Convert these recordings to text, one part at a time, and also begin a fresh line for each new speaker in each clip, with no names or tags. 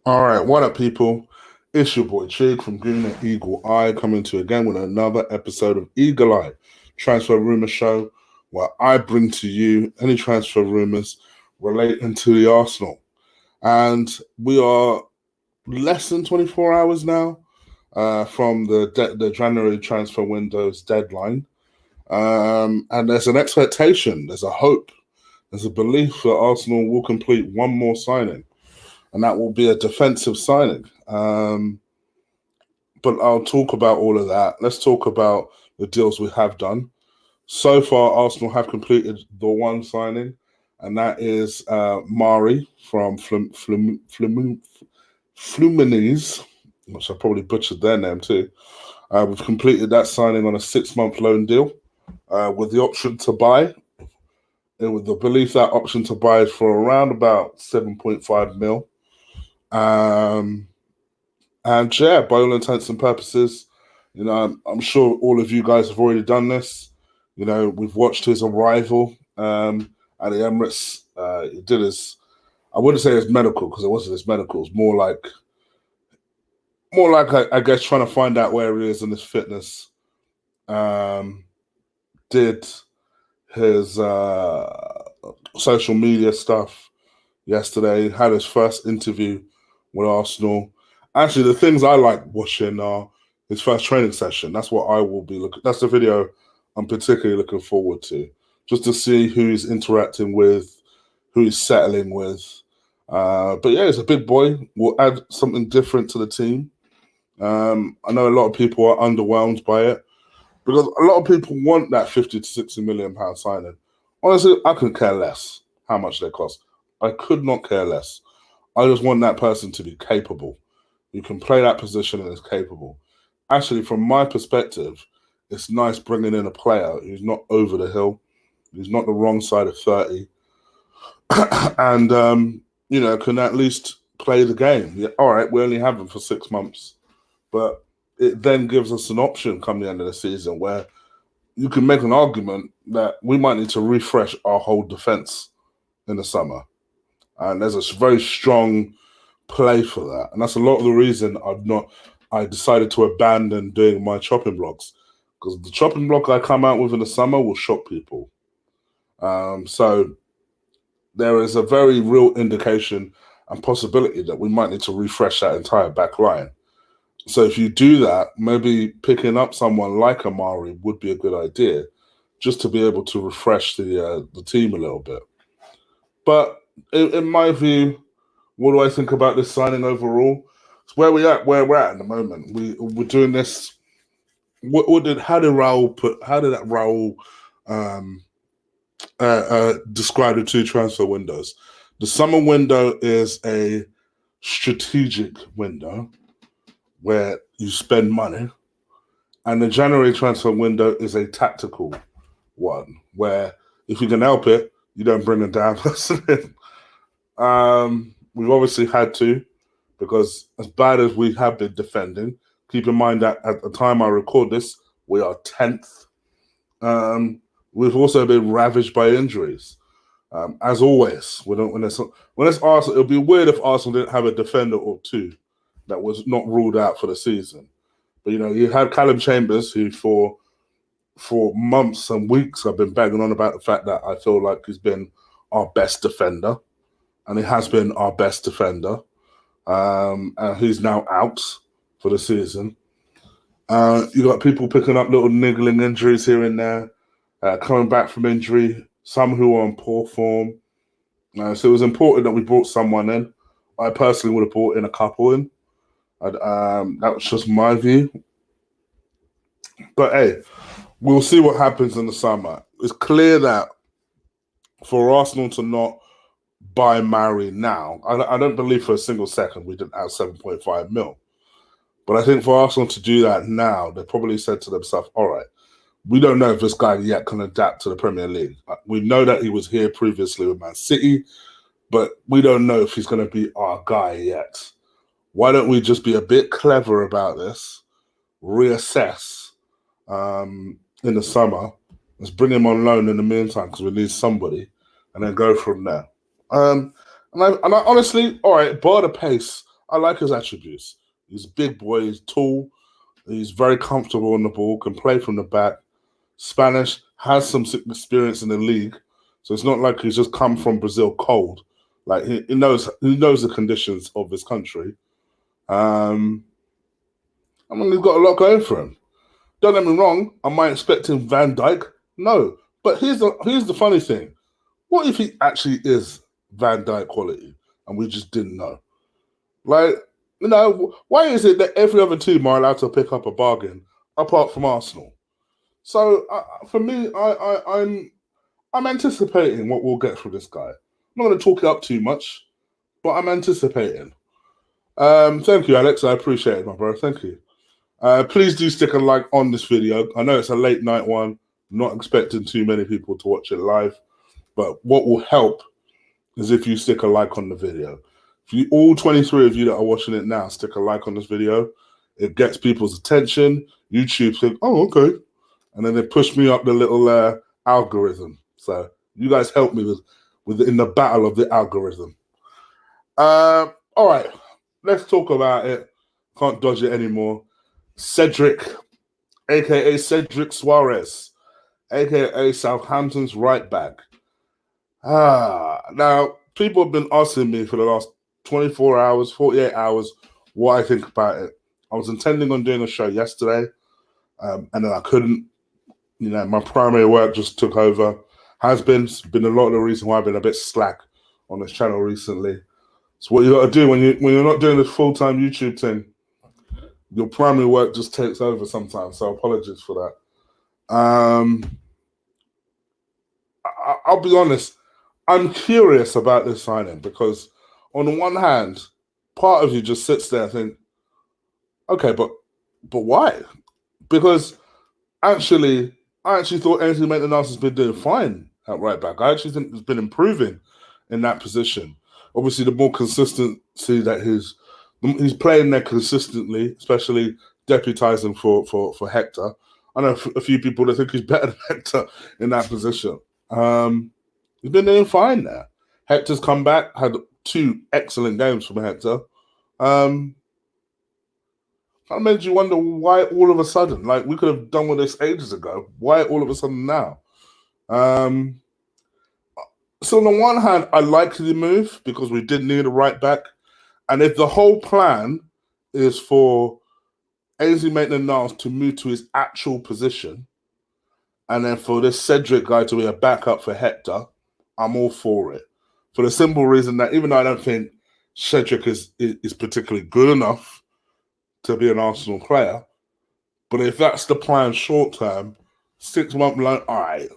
All right, what up, people? It's your boy Chig from Green and Eagle Eye coming to you again with another episode of Eagle Eye Transfer Rumor Show, where I bring to you any transfer rumors relating to the Arsenal. And we are less than 24 hours now from the January transfer window's deadline. And there's an expectation, there's a hope, there's a belief that Arsenal will complete one more signing, and that will be a defensive signing. But I'll talk about all of that. Let's talk about the deals we have done. So far, Arsenal have completed the one signing, and that is Mari from Fluminense, which I probably butchered their name too. We've completed that signing on a 6-month loan deal with the option to buy. And with the belief that option to buy is for around about 7.5 mil. And yeah, by all intents and purposes, I'm sure all of you guys have already done this. We've watched his arrival at the Emirates. He did his, I wouldn't say his medical because it wasn't his medical. It's more like I guess trying to find out where he is in his fitness. Did his social media stuff yesterday. Had his first interview with Arsenal. Actually, the things I like watching are his first training session. That's what I will be looking. That's the video I'm particularly looking forward to, just to see who he's interacting with, who he's settling with. But yeah, he's a big boy. Will add something different to the team. I know a lot of people are underwhelmed by it because a lot of people want that 50 to 60 million pound signing. Honestly, I could care less how much they cost. I could not care less. I just want that person to be capable. You can play that position and is capable. Actually, from my perspective, it's nice bringing in a player who's not over the hill, who's not the wrong side of 30, and, can at least play the game. Yeah, all right, we only have him for 6 months, but it then gives us an option come the end of the season where you can make an argument that we might need to refresh our whole defense in the summer. And there's a very strong play for that. And that's a lot of the reason I decided to abandon doing my chopping blocks. Because the chopping block I come out with in the summer will shock people. So there is a very real indication and possibility that we might need to refresh that entire back line. So if you do that, maybe picking up someone like Amari would be a good idea, just to be able to refresh the team a little bit. But in my view, what do I think about this signing overall? It's where we're at the moment. We're doing this. How did Raul describe the two transfer windows? The summer window is a strategic window where you spend money, and the January transfer window is a tactical one where if you can help it, you don't bring a damn person in. We've obviously had to, because as bad as we have been defending, keep in mind that at the time I record this, we are 10th. We've also been ravaged by injuries. As always, when it's Arsenal, it'll be weird if Arsenal didn't have a defender or two that was not ruled out for the season. But you had Callum Chambers, who for months and weeks I've been banging on about the fact that I feel like he's been our best defender, and he has been our best defender. And he's now out for the season. You got people picking up little niggling injuries here and there, coming back from injury, some who are in poor form. So it was important that we brought someone in. I personally would have brought in a couple in. That was just my view. But hey, we'll see what happens in the summer. It's clear that for Arsenal to not buy Mari now, I don't believe for a single second we didn't have 7.5 mil. But I think for Arsenal to do that now, they probably said to themselves, all right, we don't know if this guy yet can adapt to the Premier League. We know that he was here previously with Man City, but we don't know if he's going to be our guy yet. Why don't we just be a bit clever about this, reassess in the summer, let's bring him on loan in the meantime because we need somebody, and then go from there. And I honestly, all right, bar the pace, I like his attributes. He's a big boy. He's tall. He's very comfortable on the ball. Can play from the back. Spanish, has some experience in the league, so it's not like he's just come from Brazil cold. Like he knows the conditions of his country. I mean, he's got a lot going for him. Don't get me wrong. Am I expecting Van Dijk? No. But here's the funny thing. What if he actually is Van Dijk quality and we just didn't know? Like, why is it that every other team are allowed to pick up a bargain apart from Arsenal? So for me, I'm anticipating what we'll get from this guy. I'm not going to talk it up too much, but I'm anticipating. Thank you, Alex. I appreciate it, my bro. Thank you. Please do stick a like on this video. I know it's a late night one. I'm not expecting too many people to watch it live, but what will help is if you stick a like on the video. If you, all 23 of you that are watching it now, stick a like on this video, it gets people's attention. YouTube think, oh, okay. And then they push me up the little algorithm. So you guys help me with in the battle of the algorithm. All right, let's talk about it. Can't dodge it anymore. Cedric, aka Cedric Soares, aka Southampton's right back. Now people have been asking me for the last 24 hours, 48 hours, what I think about it. I was intending on doing a show yesterday, and then I couldn't. My primary work just took over. Has been a lot of the reason why I've been a bit slack on this channel recently. So what you got to do when you're not doing this full-time YouTube thing, your primary work just takes over sometimes. So apologies for that. I'll be honest. I'm curious about this signing because on the one hand, part of you just sits there and think, okay, but why? Because I actually thought Ainsley Maitland-Niles has been doing fine at right back. I actually think he's been improving in that position. Obviously, the more consistency that he's playing there consistently, especially deputising for Hector. I know a few people that think he's better than Hector in that position. He's been doing fine there. Hector's come back, had 2 excellent games from Hector. That made you wonder why all of a sudden, like we could have done with this ages ago. Why all of a sudden now? So on the one hand, I like the move because we did need a right back. And if the whole plan is for Ainsley Maitland-Niles to move to his actual position, and then for this Cedric guy to be a backup for Hector, I'm all for it. For the simple reason that even though I don't think Cedric is particularly good enough to be an Arsenal player, but if that's the plan short term, 6-month loan, all right,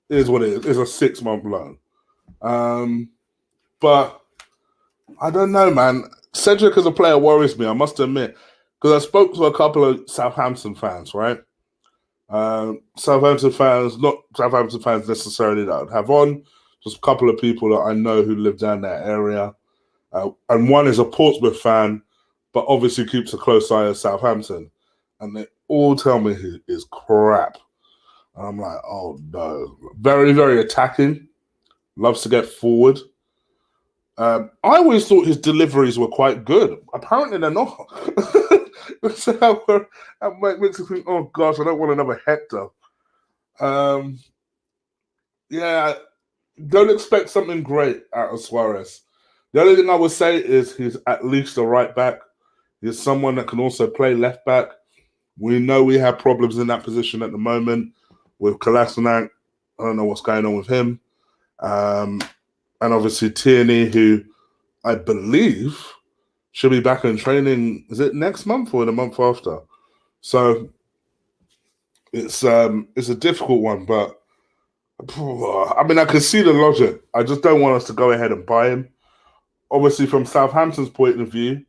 it is what it is. It's a 6-month loan. But I don't know, man. Cedric as a player worries me, I must admit, because I spoke to a couple of Southampton fans, right? Southampton fans, not Southampton fans necessarily that I'd have on, just a couple of people that I know who live down that area. And one is a Portsmouth fan, but obviously keeps a close eye on Southampton. And they all tell me he is crap. And I'm like, oh no. Very, very attacking. Loves to get forward. I always thought his deliveries were quite good. Apparently they're not. So that makes me think, oh gosh, I don't want another Hector. Yeah, don't expect something great out of Soares. The only thing I would say is he's at least a right back. He's someone that can also play left back. We know we have problems in that position at the moment with Kolasinac. I don't know what's going on with him. And obviously Tierney, who I believe should be back in training, is it next month or the month after? So it's a difficult one, but I mean, I can see the logic. I just don't want us to go ahead and buy him. Obviously, from Southampton's point of view,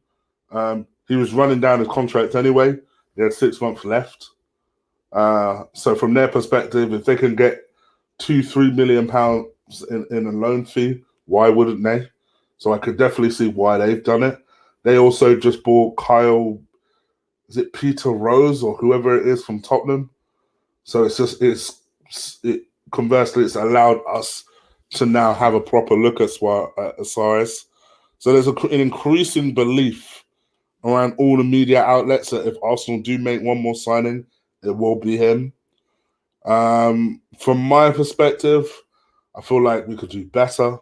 he was running down his contract anyway. He had 6 months left. So from their perspective, if they can get £2-3 million in a loan fee, why wouldn't they? So I could definitely see why they've done it. They also just bought Kyle, is it Peter Rose or whoever it is from Tottenham? So conversely, it's allowed us to now have a proper look at Soares. So there's an increasing belief around all the media outlets that if Arsenal do make one more signing, it will be him. From my perspective, I feel like we could do better.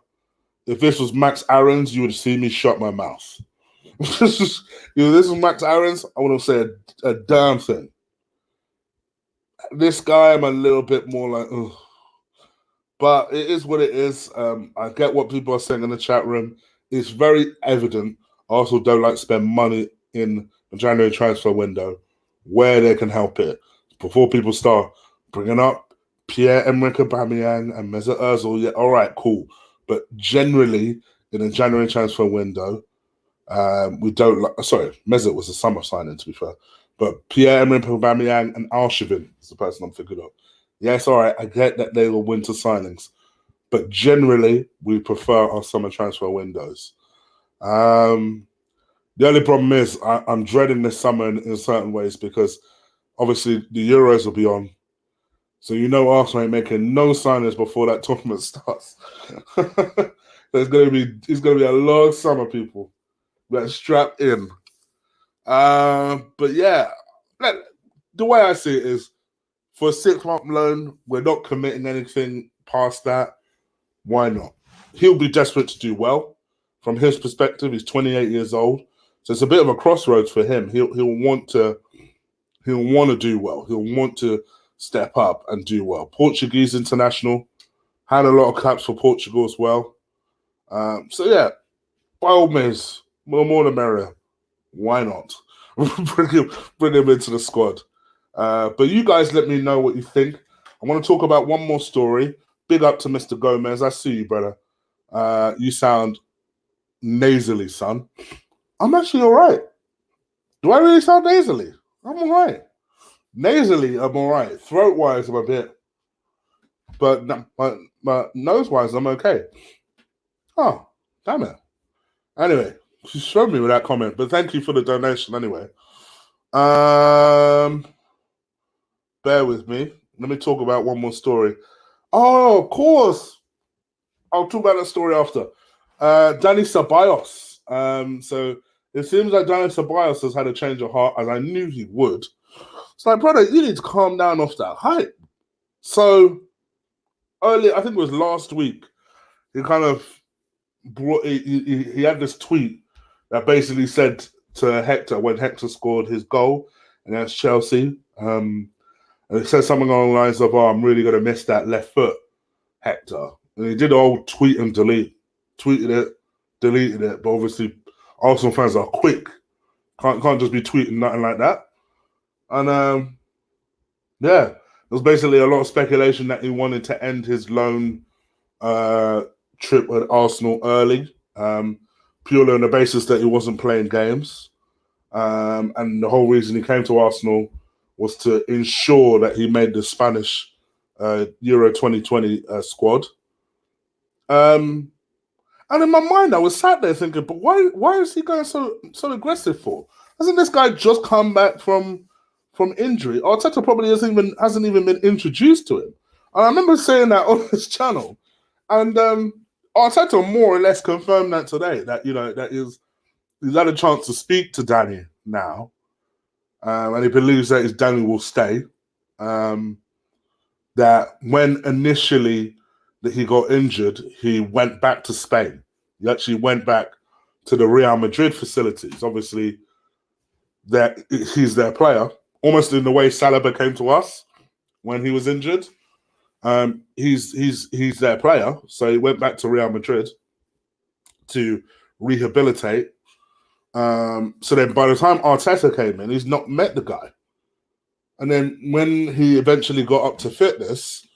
If this was Max Aarons, you would have seen me shut my mouth. This is Max Aarons, I wouldn't say a damn thing. This guy, I'm a little bit more like, ugh. But it is what it is. I get what people are saying in the chat room. It's very evident Arsenal don't like to spend money in the January transfer window where they can help it. Before people start bringing up Pierre-Emerick Aubameyang and Mesut Ozil, yeah, all right, cool. But generally, in the January transfer window, we don't like. Sorry, Mesut was a summer signing, to be fair. But Pierre-Emerick Aubameyang and Arshavin is the person I'm thinking of. Yes, all right, I get that they were winter signings, but generally we prefer our summer transfer windows. The only problem is I'm dreading this summer in certain ways because obviously the Euros will be on, so Arsenal ain't making no signings before that tournament starts. It's gonna be a long summer, people. We're strapped in. But yeah, the way I see it is, for a 6-month loan, we're not committing anything past that. Why not? He'll be desperate to do well. From his perspective, he's 28 years old, so it's a bit of a crossroads for him. He'll want to do well. He'll want to step up and do well. Portuguese international, had a lot of caps for Portugal as well. So yeah, by all means, the more the merrier. Why not? bring him into the squad. But you guys let me know what you think. I want to talk about one more story. Big up to Mr. Gomez. I see you, brother. You sound nasally, son. I'm actually all right. Do I really sound nasally? I'm all right. Nasally, I'm all right. Throat-wise, I'm a bit. But nose-wise, I'm okay. Oh, damn it. Anyway, she showed me with that comment, but thank you for the donation anyway. Bear with me. Let me talk about one more story. Oh, of course. I'll talk about that story after. Dani Ceballos. So it seems like Dani Ceballos has had a change of heart, as I knew he would. It's like, brother, you need to calm down off that hype. So earlier, I think it was last week, he kind of brought. He had this tweet that basically said to Hector when Hector scored his goal against Chelsea. And it said something along the lines of, "Oh, I'm really going to miss that left foot, Hector." And he did the old tweet and delete. Tweeted it, deleted it. But obviously, Arsenal fans are quick. Can't just be tweeting nothing like that. And yeah, there was basically a lot of speculation that he wanted to end his loan trip at Arsenal early, purely on the basis that he wasn't playing games. And the whole reason he came to Arsenal was to ensure that he made the Spanish Euro 2020 squad. And in my mind, I was sat there thinking, but why is he going so aggressive for? Hasn't this guy just come back from injury? Arteta probably hasn't even been introduced to him. And I remember saying that on this channel. And Arteta more or less confirmed that today, that he's had a chance to speak to Danny now. And he believes that Danny will stay. That when initially that he got injured, he went back to Spain. He actually went back to the Real Madrid facilities. Obviously, he's their player, almost in the way Salah came to us when he was injured. He's their player, so he went back to Real Madrid to rehabilitate. So then by the time Arteta came in, he's not met the guy. And then when he eventually got up to fitness,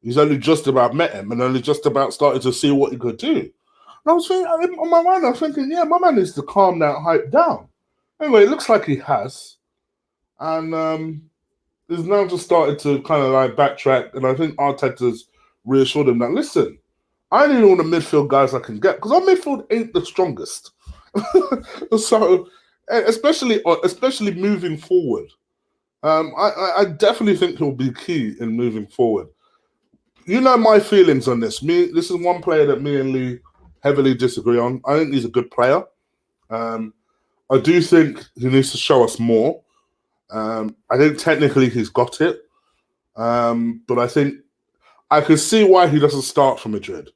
he's only just about met him and only just about started to see what he could do. And I was thinking, on my mind, I was thinking, yeah, my man needs to calm that hype down. Anyway, it looks like he has. And he's now just started to kind of like backtrack. And I think Arteta's reassured him that, listen, I need all the midfield guys I can get because our midfield ain't the strongest. So, especially moving forward. I definitely think he'll be key in moving forward. You know my feelings on this. This is one player that me and Lee heavily disagree on. I think he's a good player. I do think he needs to show us more. I think technically he's got it. But I think I can see why he doesn't start for Madrid.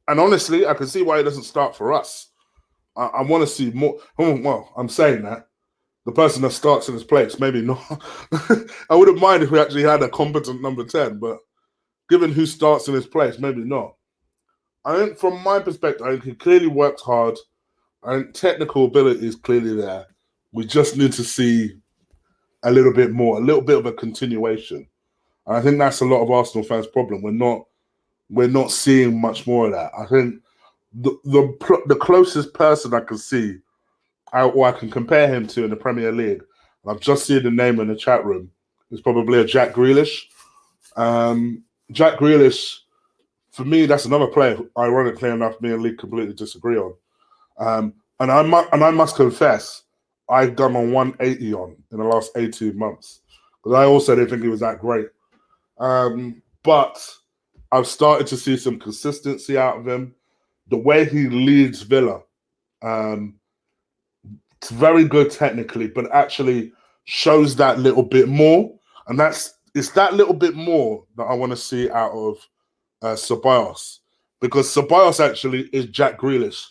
And honestly, I can see why he doesn't start for us. I want to see more. Well, I'm saying that. The person that starts in his place, maybe not. I wouldn't mind if we actually had a competent number 10, but given who starts in his place, maybe not. I think from my perspective, I think he clearly works hard. I think technical ability is clearly there. We just need to see a little bit more, a little bit of a continuation. And I think that's a lot of Arsenal fans' problem. We're not seeing much more of that. I think the closest person I can see, or I can compare him to in the Premier League, and I've just seen the name in the chat room, is probably a Jack Grealish. Jack Grealish, for me, that's another player, ironically enough, me and Lee completely disagree on. And I must confess, I've done a 180 on in the last 18 months. Because I also didn't think he was that great. But I've started to see some consistency out of him. The way he leads Villa, it's very good technically, but actually shows that little bit more. And it's that little bit more that I want to see out of Soares. Because Soares actually is Jack Grealish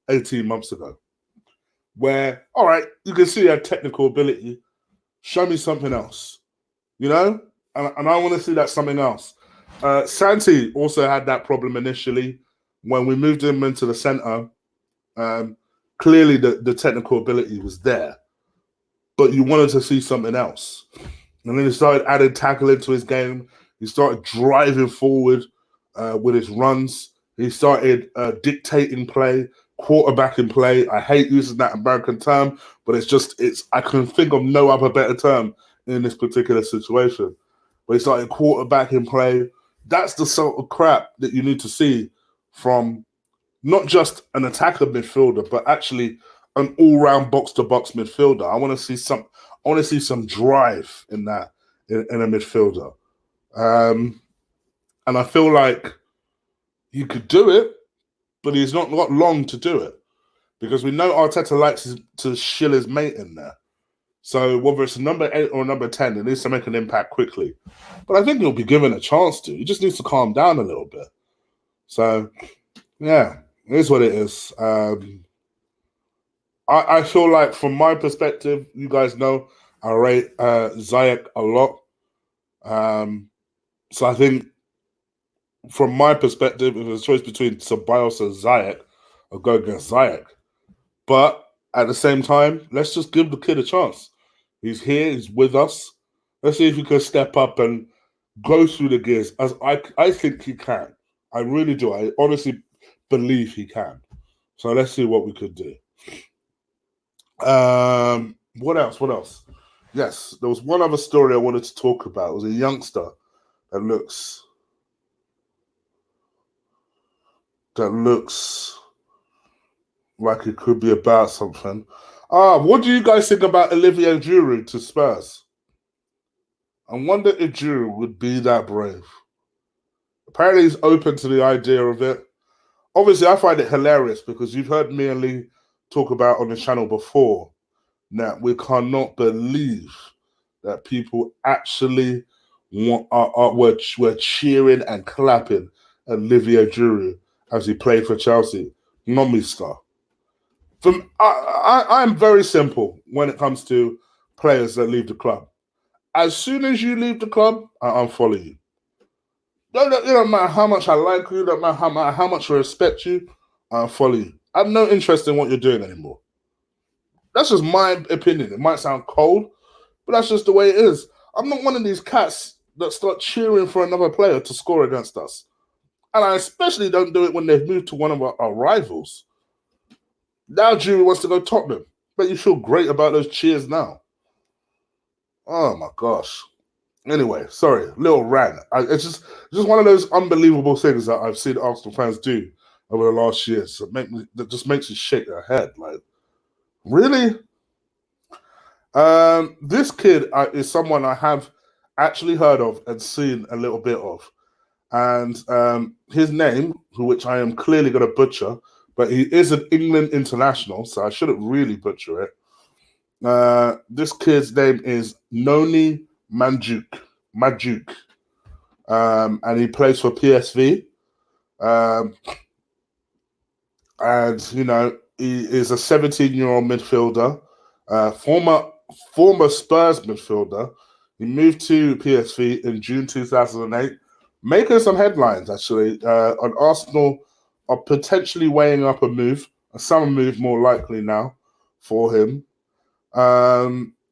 18 months ago. Where, all right, you can see he had technical ability. Show me something else. You know? And I want to see that something else. Santi also had that problem initially. When we moved him into the centre, clearly the technical ability was there. But you wanted to see something else. And then he started adding tackle into his game. He started driving forward with his runs. He started dictating play, quarterbacking play. I hate using that American term, but I can think of no other better term in this particular situation. But he started quarterbacking play. That's the sort of crap that you need to see from not just an attacker midfielder, but actually an all-round box-to-box midfielder. I want to see some drive in that in a midfielder, and I feel like he could do it, but he's not got long to do it because we know Arteta likes to shill his mate in there. So whether it's number 8 or number 10, it needs to make an impact quickly. But I think he'll be given a chance to. He just needs to calm down a little bit. So, yeah, it is what it is. I feel like, from my perspective, you guys know I rate Ziyech a lot. So I think, from my perspective, if there's a choice between Ceballos and Ziyech, I'll go against Ziyech. But at the same time, let's just give the kid a chance. He's here. He's with us. Let's see if he can step up and go through the gears, as I think he can. I really do. I honestly believe he can. So let's see what we could do. What else? Yes, there was one other story I wanted to talk about. It was a youngster that looks like it could be about something. What do you guys think about Olivier Giroud to Spurs? I wonder if Giroud would be that brave. Apparently he's open to the idea of it. Obviously, I find it hilarious because you've heard me and Lee talk about on the channel before that we cannot believe that people actually were cheering and clapping at Olivier Giroud as he played for Chelsea. Not me, star. I'm very simple when it comes to players that leave the club. As soon as you leave the club, I unfollow you. It don't matter how much I like you, don't matter how much I respect you, I unfollow you. I have no interest in what you're doing anymore. That's just my opinion. It might sound cold, but that's just the way it is. I'm not one of these cats that start cheering for another player to score against us. And I especially don't do it when they've moved to one of our rivals. Now Giroud wants to go Tottenham. But you feel great about those cheers now. Oh my gosh. Anyway, sorry, little rant. It's just one of those unbelievable things that I've seen Arsenal fans do over the last years. That just makes you shake your head. Like, really? This kid is someone I have actually heard of and seen a little bit of. And his name, which I am clearly going to butcher, but he is an England international, so I shouldn't really butcher it. This kid's name is Noni Manjuk. Majuk. And he plays for PSV. And you know, he is a 17-year-old midfielder, former Spurs midfielder. He moved to PSV in June 2008, making some headlines actually. On Arsenal are potentially weighing up a summer move more likely now for him.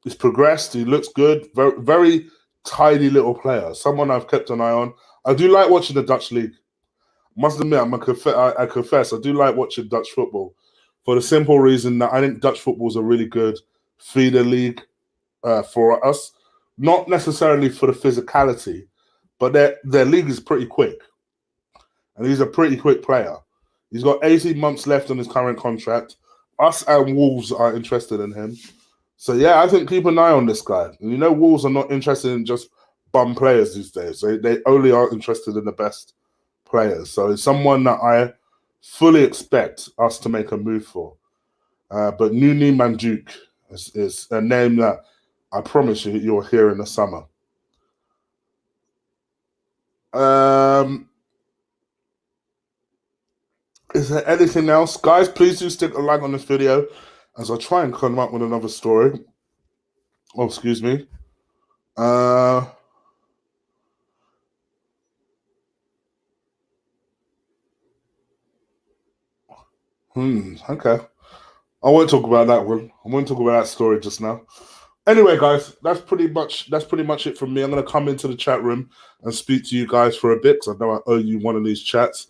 He's progressed. He looks good. Very, very tidy little player. Someone I've kept an eye on. I do like watching the Dutch league. Must admit, I confess, I do like watching Dutch football for the simple reason that I think Dutch football is a really good feeder league for us. Not necessarily for the physicality, but their league is pretty quick, and he's a pretty quick player. He's got 18 months left on his current contract. Us and Wolves are interested in him. So yeah, I think keep an eye on this guy. And you know, Wolves are not interested in just bum players these days. They only are interested in the best players. So it's someone that I fully expect us to make a move for. But Nuni Manjuk is a name that I promise you'll hear in the summer. Is there anything else? Guys, please do stick a like on this video as I try and come up with another story. Oh, excuse me. Okay. I won't talk about that one. I won't talk about that story just now. Anyway, guys, that's pretty much it from me. I'm gonna come into the chat room and speak to you guys for a bit because I know I owe you one of these chats.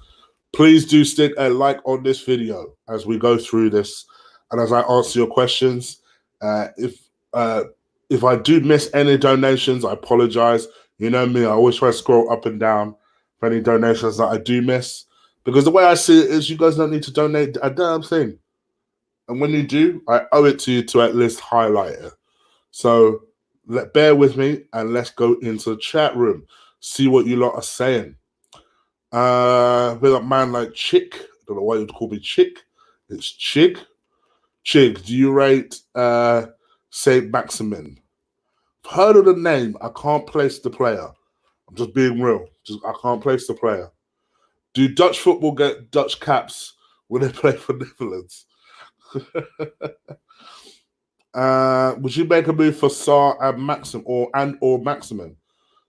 Please do stick a like on this video as we go through this and as I answer your questions. If I do miss any donations, I apologize. You know me, I always try to scroll up and down for any donations that I do miss. Because the way I see it is you guys don't need to donate a damn thing. And when you do, I owe it to you to at least highlight it. So bear with me and let's go into the chat room, see what you lot are saying. With a man like Chick, I don't know why you'd call me Chick. It's Chig. Chig, do you rate Saint Maximin? I've heard of the name. I can't place the player. I'm just being real. I can't place the player. Do Dutch football get Dutch caps when they play for Netherlands? Would you make a move for Saar and Maxim or Maximin?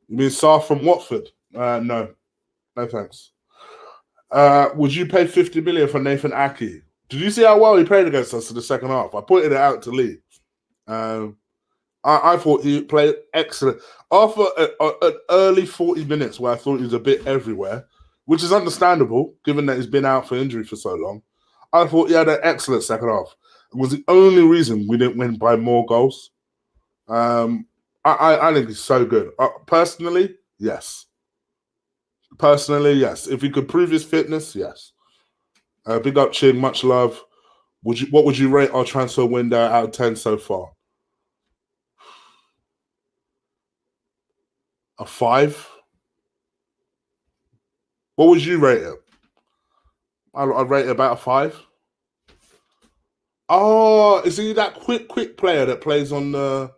You mean Saar from Watford? No thanks. Would you pay 50 million for Nathan Aki? Did you see how well he played against us in the second half? I pointed it out to Lee. I thought he played excellent. After an early 40 minutes where I thought he was a bit everywhere, which is understandable given that he's been out for injury for so long, I thought he had an excellent second half. It was the only reason we didn't win by more goals. I think he's so good. Personally, yes. If he could prove his fitness, yes. Big up, Ching. Much love. What would you rate our transfer window out of 10 so far? A 5? What would you rate it? I'd rate it about a 5. Oh, is he that quick player that plays on the?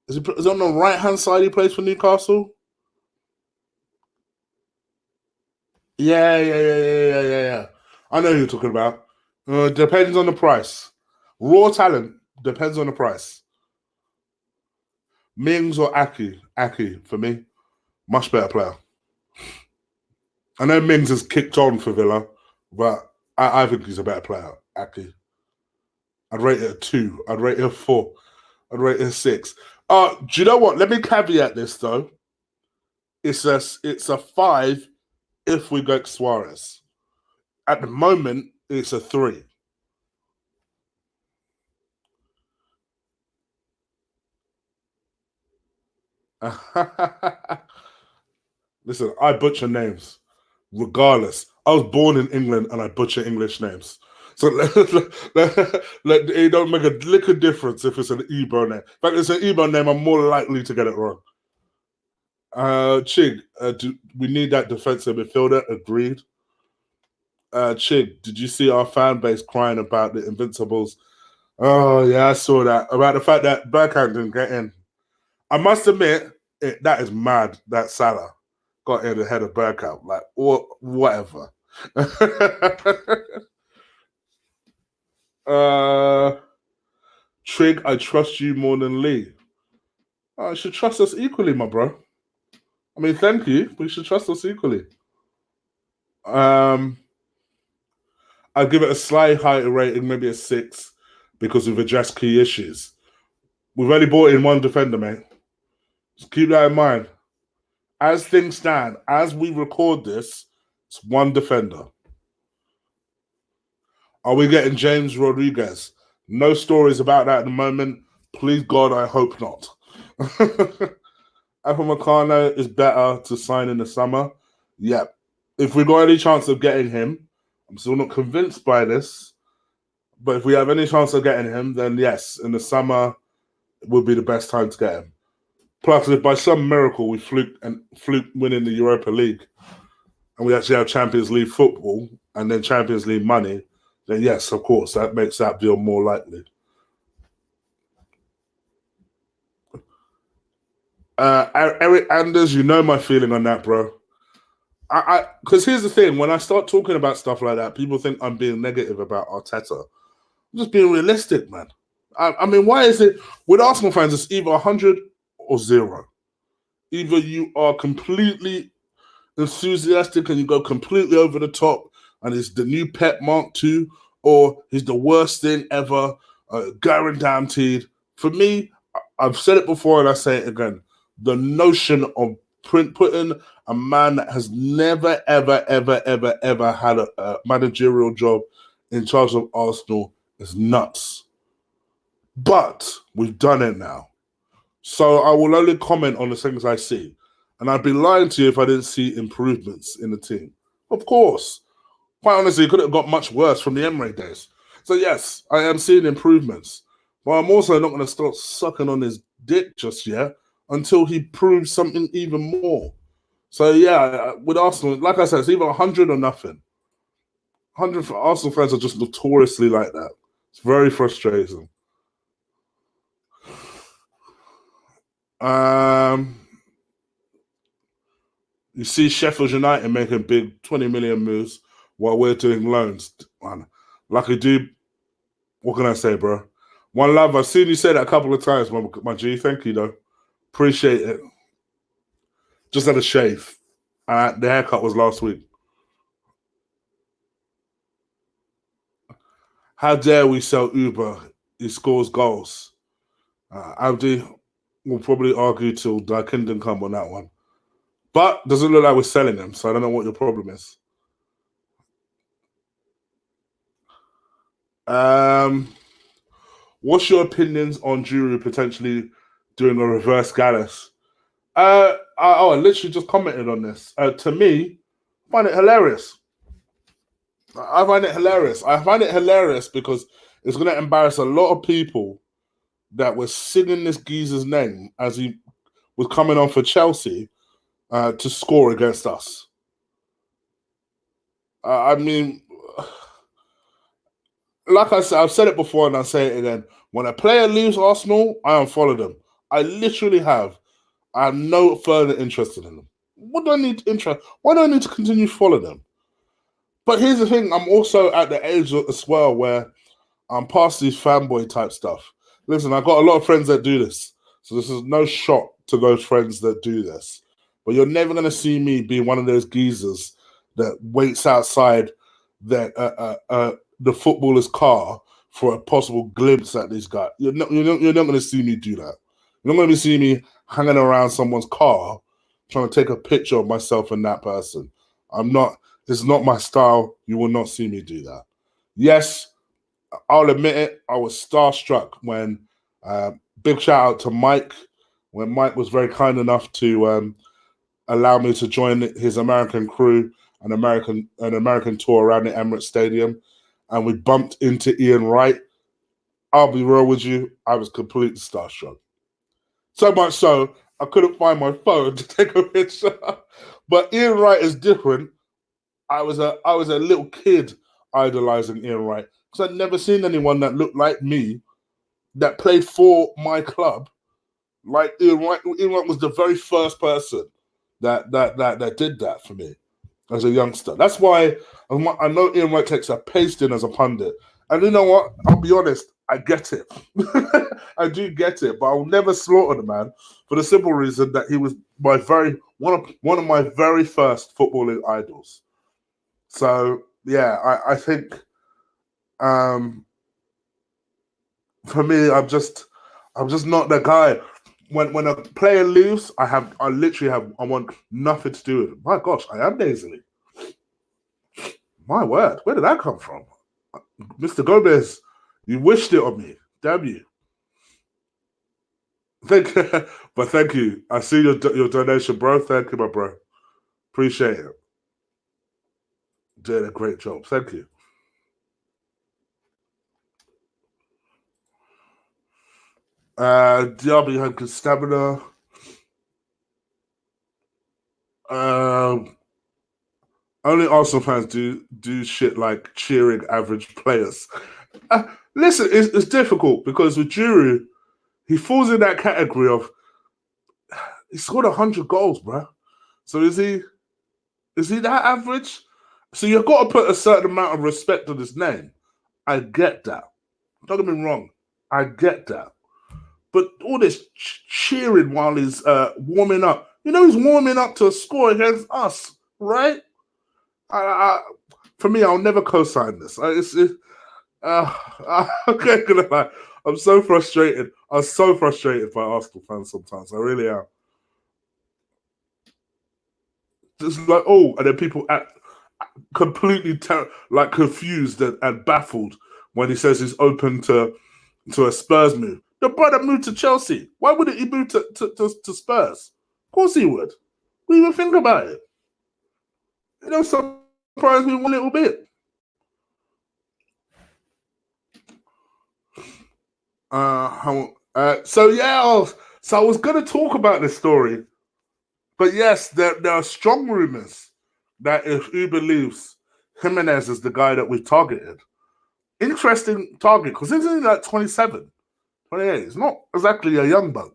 Is it on the right hand side? He plays for Newcastle. Yeah. I know who you're talking about. Depends on the price. Raw talent depends on the price. Mings or Aki? Aki for me, much better player. I know Mings has kicked on for Villa, but I think he's a better player. Aki. I'd rate it a 2. I'd rate it a 4. I'd rate it a 6. Do you know what? Let me caveat this though. It's a 5 if we get Soares. At the moment, it's a 3. Listen, I butcher names, regardless. I was born in England and I butcher English names. So it don't make a lick of difference if it's an Igbo name. In fact, it's an Igbo name, I'm more likely to get it wrong. Chig, we need that defensive midfielder. Agreed. Chig, did you see our fan base crying about the Invincibles? Oh yeah, I saw that about the fact that Bergkamp didn't get in. I must admit, that is mad that Salah got in ahead of Bergkamp. Like, or whatever. uh, Trig, I trust you more than Lee. You should trust us equally, my bro. I mean, thank you, but you should trust us equally. Um, I'd give it a slight higher rating, maybe a 6, because we've addressed key issues. We've only brought in one defender, mate. Just keep that in mind. As things stand, as we record this, it's one defender. Are we getting James Rodriguez? No stories about that at the moment. Please God, I hope not. Upamecano is better to sign in the summer. Yep. If we got any chance of getting him, I'm still not convinced by this, but if we have any chance of getting him, then yes, in the summer would be the best time to get him. Plus, if by some miracle we fluke winning the Europa League, and we actually have Champions League football and then Champions League money, then yes, of course, that makes that deal more likely. Eric Anders, you know my feeling on that, bro. Because here's the thing: when I start talking about stuff like that, people think I'm being negative about Arteta. I'm just being realistic, man. I mean, why is it with Arsenal fans? It's either 100 or 0. Either you are completely enthusiastic and you go completely over the top, and it's the new Pep Mark II, or he's the worst thing ever, guaranteed. For me, I've said it before and I say it again. The notion of putting a man that has never, ever, ever, ever, ever had a managerial job in charge of Arsenal is nuts. But we've done it now. So I will only comment on the things I see. And I'd be lying to you if I didn't see improvements in the team. Of course. Quite honestly, it could have got much worse from the Emre days. So yes, I am seeing improvements. But I'm also not going to start sucking on his dick just yet until he proves something even more. So yeah, with Arsenal, like I said, it's either 100 or nothing. 100 for Arsenal fans are just notoriously like that. It's very frustrating. Um, you see Sheffield United making big 20 million moves while we're doing loans. Man, lucky dude, what can I say, bro? One love. I've seen you say that a couple of times, my G. Thank you, though. Appreciate it. Just had a shave. The haircut was last week. How dare we sell Uber? He scores goals. Abdi will probably argue till the kingdom come on that one. But doesn't look like we're selling them, so I don't know what your problem is. What's your opinions on Juru potentially doing a reverse Gallus? I literally just commented on this. To me, I find it hilarious. I find it hilarious. I find it hilarious because it's going to embarrass a lot of people that were singing this geezer's name as he was coming on for Chelsea to score against us. I mean, like I said, I've said it before and I'll say it again. When a player leaves Arsenal, I unfollow them. I literally have. I'm no further interested in them. What do I need to interest? Why do I need to continue to follow them? But here's the thing: I'm also at the age as well where I'm past these fanboy type stuff. Listen, I've got a lot of friends that do this, so this is no shock to those friends that do this. But you're never going to see me be one of those geezers that waits outside the footballer's car for a possible glimpse at this guy. You're not going to see me do that. You're not going to see me hanging around someone's car trying to take a picture of myself and that person. I'm not. It's not my style. You will not see me do that. Yes, I'll admit it. I was starstruck when. Big shout out to Mike when Mike was very kind enough to allow me to join his American crew, an American tour around the Emirates Stadium, and we bumped into Ian Wright. I'll be real with you, I was completely starstruck. So much so, I couldn't find my phone to take a picture. But Ian Wright is different. I was a little kid idolizing Ian Wright because I'd never seen anyone that looked like me that played for my club like Ian Wright. Ian Wright was the very first person that did that for me as a youngster. That's why I know Ian Wright takes a pasting as a pundit. And you know what? I'll be honest, I get it. I do get it, but I'll never slaughter the man for the simple reason that he was one of my very first footballing idols. So yeah, I think for me, I'm just not the guy. When a player leaves, I want nothing to do with it. My gosh, I am nasally. My word, where did that come from? Mr. Gomez, you wished it on me. Damn you. Thank you. I see your donation, bro. Thank you, my bro. Appreciate it. Doing a great job. Thank you. Diaby had good stamina. Only Arsenal fans do shit like cheering average players. Listen, it's difficult because with Giroud, he falls in that category of he scored 100 goals, bro. So is he that average? So you've got to put a certain amount of respect on his name. I get that. Don't get me wrong. I get that. But all this cheering while he's warming up, he's warming up to a score against us, right? For me, I'll never co-sign this. Okay, gonna lie. I'm so frustrated. I'm so frustrated by Arsenal fans sometimes. I really am. Just like, oh, and then people act completely confused and baffled when he says he's open to a Spurs move. The brother moved to Chelsea. Why wouldn't he move to Spurs? Of course he would. We even think about it. Surprised me one little bit. So I was going to talk about this story, but yes, there are strong rumors that if Uber leaves, Jimenez is the guy that we targeted. Interesting target because he's only like 27, 28. He's not exactly a young buck,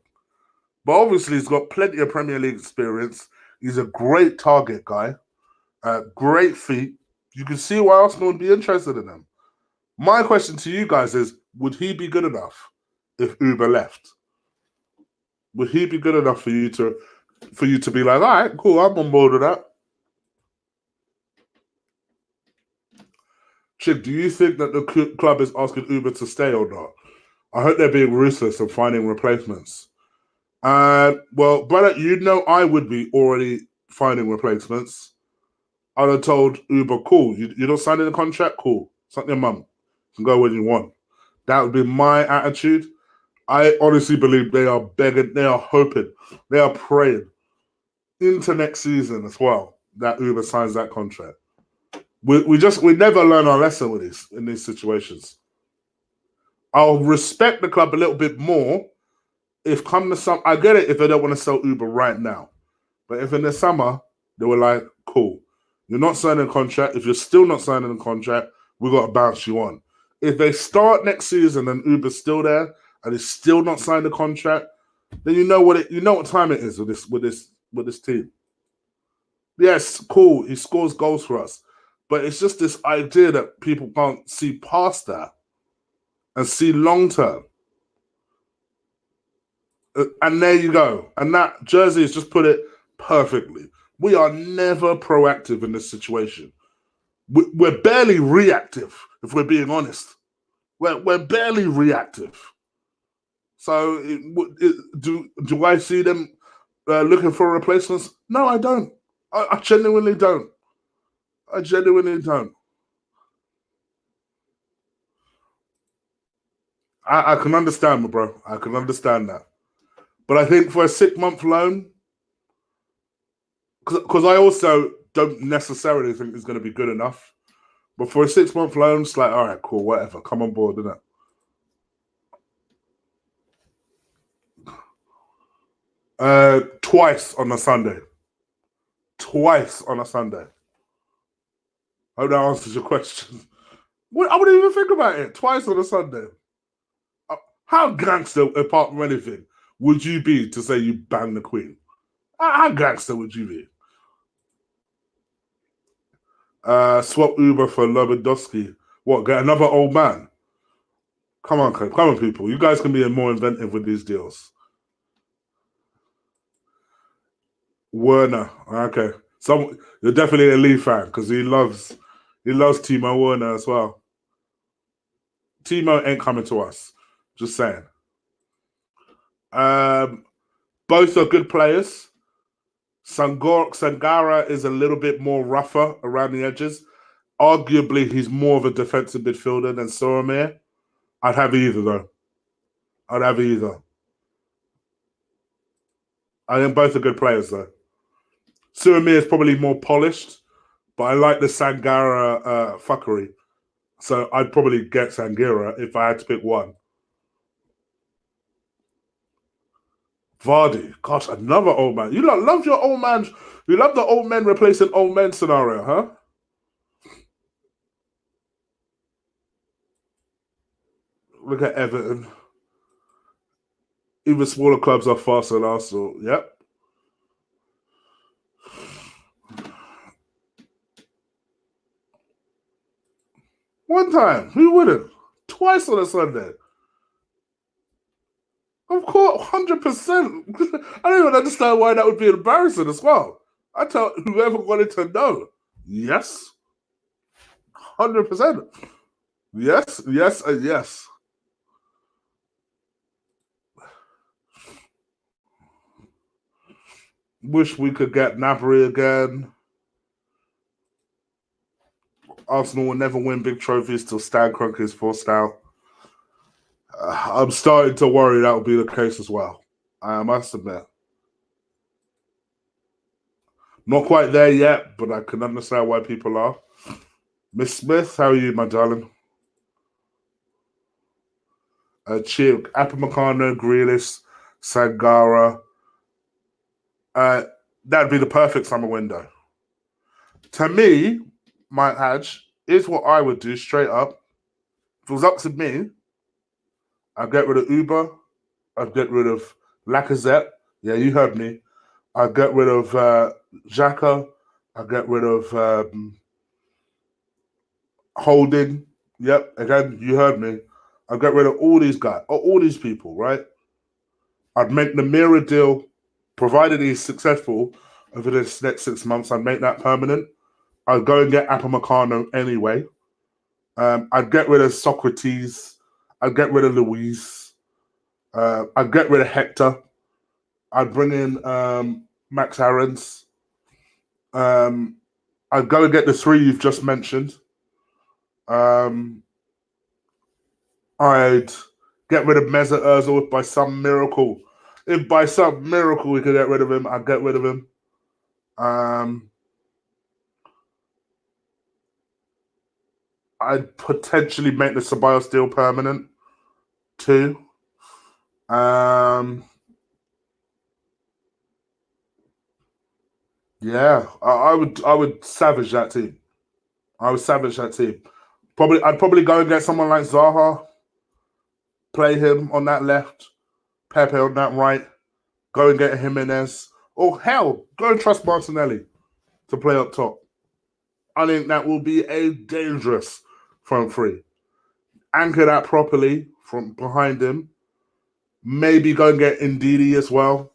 but obviously he's got plenty of Premier League experience. He's a great target guy, great feet. You can see why Arsenal would be interested in him. My question to you guys is, would he be good enough if Uber left? Would he be good enough for you to be like, all right, cool, I'm on board with that? Chick, do you think that the club is asking Uber to stay or not? I hope they're being ruthless and finding replacements. Well, brother, I would be already finding replacements. I'd have told Uber, cool, you're not signing the contract? Cool. Suck your mum. You can go when you want. That would be my attitude. I honestly believe they are begging, they are hoping, they are praying into next season as well that Uber signs that contract. We never learn our lesson with in these situations. I'll respect the club a little bit more if come the summer. I get it if they don't want to sell Uber right now, but if in the summer they were like, cool, you're not signing a contract. If you're still not signing a contract, we got to bounce you on. If they start next season and Uber's still there and he's still not signed a contract, then you know what time it is with this team. Yes, cool, he scores goals for us, but it's just this idea that people can't see past that and see long term. And there you go. And that Jersey has just put it perfectly. We are never proactive in this situation. We're barely reactive, if we're being honest. We're barely reactive. So do I see them looking for replacements? No, I don't. I genuinely don't. I genuinely don't. I can understand, my bro. I can understand that. But I think for a 6-month loan, because I also don't necessarily think it's going to be good enough. But for a 6-month loan, it's like, all right, cool, whatever. Come on board, isn't it? Twice on a Sunday. Twice on a Sunday. I hope that answers your question. I wouldn't even think about it. Twice on a Sunday. How gangster, apart from anything, would you be to say you bang the Queen? How gangster would you be? Swap Uber for Lewandowski. What, get another old man? Come on, people. You guys can be more inventive with these deals. Werner. Okay. You're definitely a Lee fan because he loves Timo Werner as well. Timo ain't coming to us. Just saying. Um, both are good players. Sangara is a little bit more rougher around the edges. Arguably, he's more of a defensive midfielder than Soares. I'd have either though. I'd have either. I think both are good players though. Soares is probably more polished, but I like the Sangara fuckery. So I'd probably get Sangara if I had to pick one. Vardy, gosh, another old man. You love your old man. You love the old men replacing old men scenario, huh? Look at Everton. Even smaller clubs are faster than Arsenal. Yep. One time, who wouldn't? Twice on a Sunday. Of course, 100%. I don't even understand why that would be embarrassing as well. I tell whoever wanted to know. Yes, 100%. Yes, yes, and yes. Wish we could get Nabry again. Arsenal will never win big trophies till Stan Kroenke is forced out. I'm starting to worry that will be the case as well. I must admit. Not quite there yet, but I can understand why people are. Miss Smith, how are you, my darling? Chip, Apamecano, Grealish, Sangara. Uh, that'd be the perfect summer window. To me, my Haj, is what I would do straight up. If it was up to me, I'd get rid of Uber. I'd get rid of Lacazette. Yeah, you heard me. I'd get rid of Xhaka. I'd get rid of Holding. Yep, again, you heard me. I'd get rid of all these guys, all these people, right? I'd make the mirror deal, provided he's successful over this next 6 months. I'd make that permanent. I'd go and get Apamecano anyway. I'd get rid of Socrates. I'd get rid of Luis. I'd get rid of Hector. I'd bring in Max Aarons. I'd go and get the three you've just mentioned. I'd get rid of Mesut Ozil by some miracle. If by some miracle we could get rid of him, I'd get rid of him. I'd potentially make the Ceballos deal permanent too. Yeah, I would savage that team. I would savage that team. I'd probably go and get someone like Zaha, play him on that left, Pepe on that right, go and get Jimenez. Or hell, go and trust Martinelli to play up top. I think that will be a dangerous front three. Anchor that properly from behind him. Maybe go and get Ndidi as well.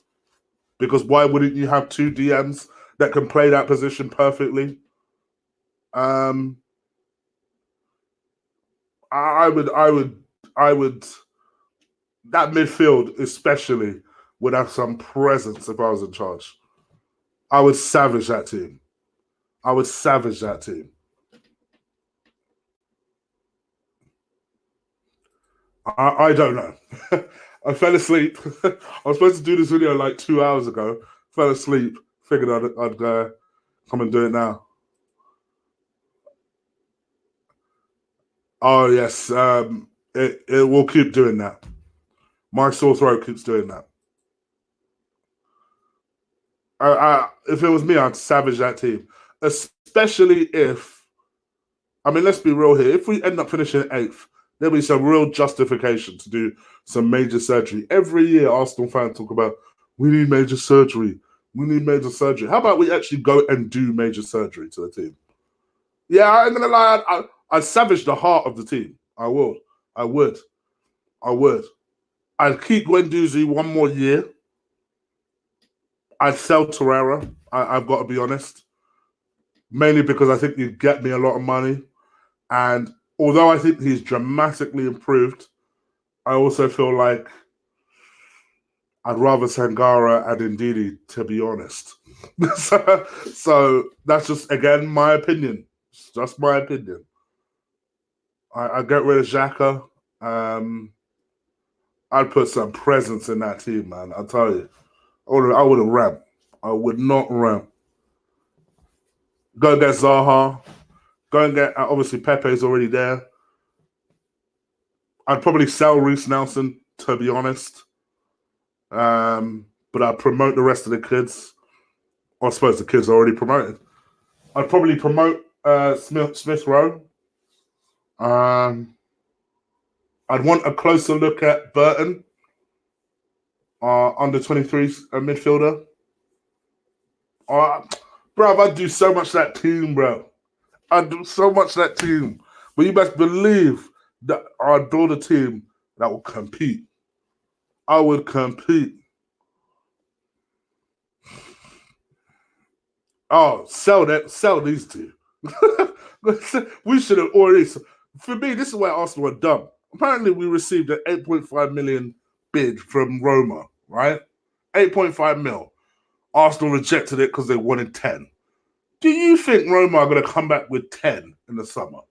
Because why wouldn't you have two DMs that can play that position perfectly? I would. That midfield, especially, would have some presence if I was in charge. I would savage that team. I would savage that team. I don't know. I fell asleep. I was supposed to do this video like 2 hours ago. Fell asleep. Figured I'd come and do it now. Oh yes, it will keep doing that. My sore throat keeps doing that. If it was me, I'd savage that team, especially if I mean, let's be real here. If we end up finishing 8th, there'll be some real justification to do some major surgery. Every year, Arsenal fans talk about, we need major surgery. We need major surgery. How about we actually go and do major surgery to the team? Yeah, I'm going to lie. I'd savage the heart of the team. I will. I would. I would. I'd keep Guendouzi one more year. I'd sell Torreira. I've got to be honest. Mainly because I think you'd get me a lot of money. And although I think he's dramatically improved, I also feel like I'd rather Sangara and Ndidi, to be honest. so that's just, again, my opinion. It's just my opinion. I get rid of Xhaka. I'd put some presence in that team, man. I'll tell you. I wouldn't ramp. I would not ramp. Go and get Zaha. Go and get, obviously, Pepe's already there. I'd probably sell Reece Nelson, to be honest. But I'd promote the rest of the kids. I suppose the kids are already promoted. I'd probably promote Smith Rowe. I'd want a closer look at Burton, under 23s midfielder. Bro, I'd do so much that team, bro. I'd do so much that team. But you best believe that I'd build a team that will compete. I would compete. Oh, sell these two. We should have already. For me, this is where Arsenal are dumb. Apparently, we received an 8.5 million bid from Roma, right? 8.5 mil. Arsenal rejected it because they wanted 10. Do you think Roma are going to come back with 10 in the summer?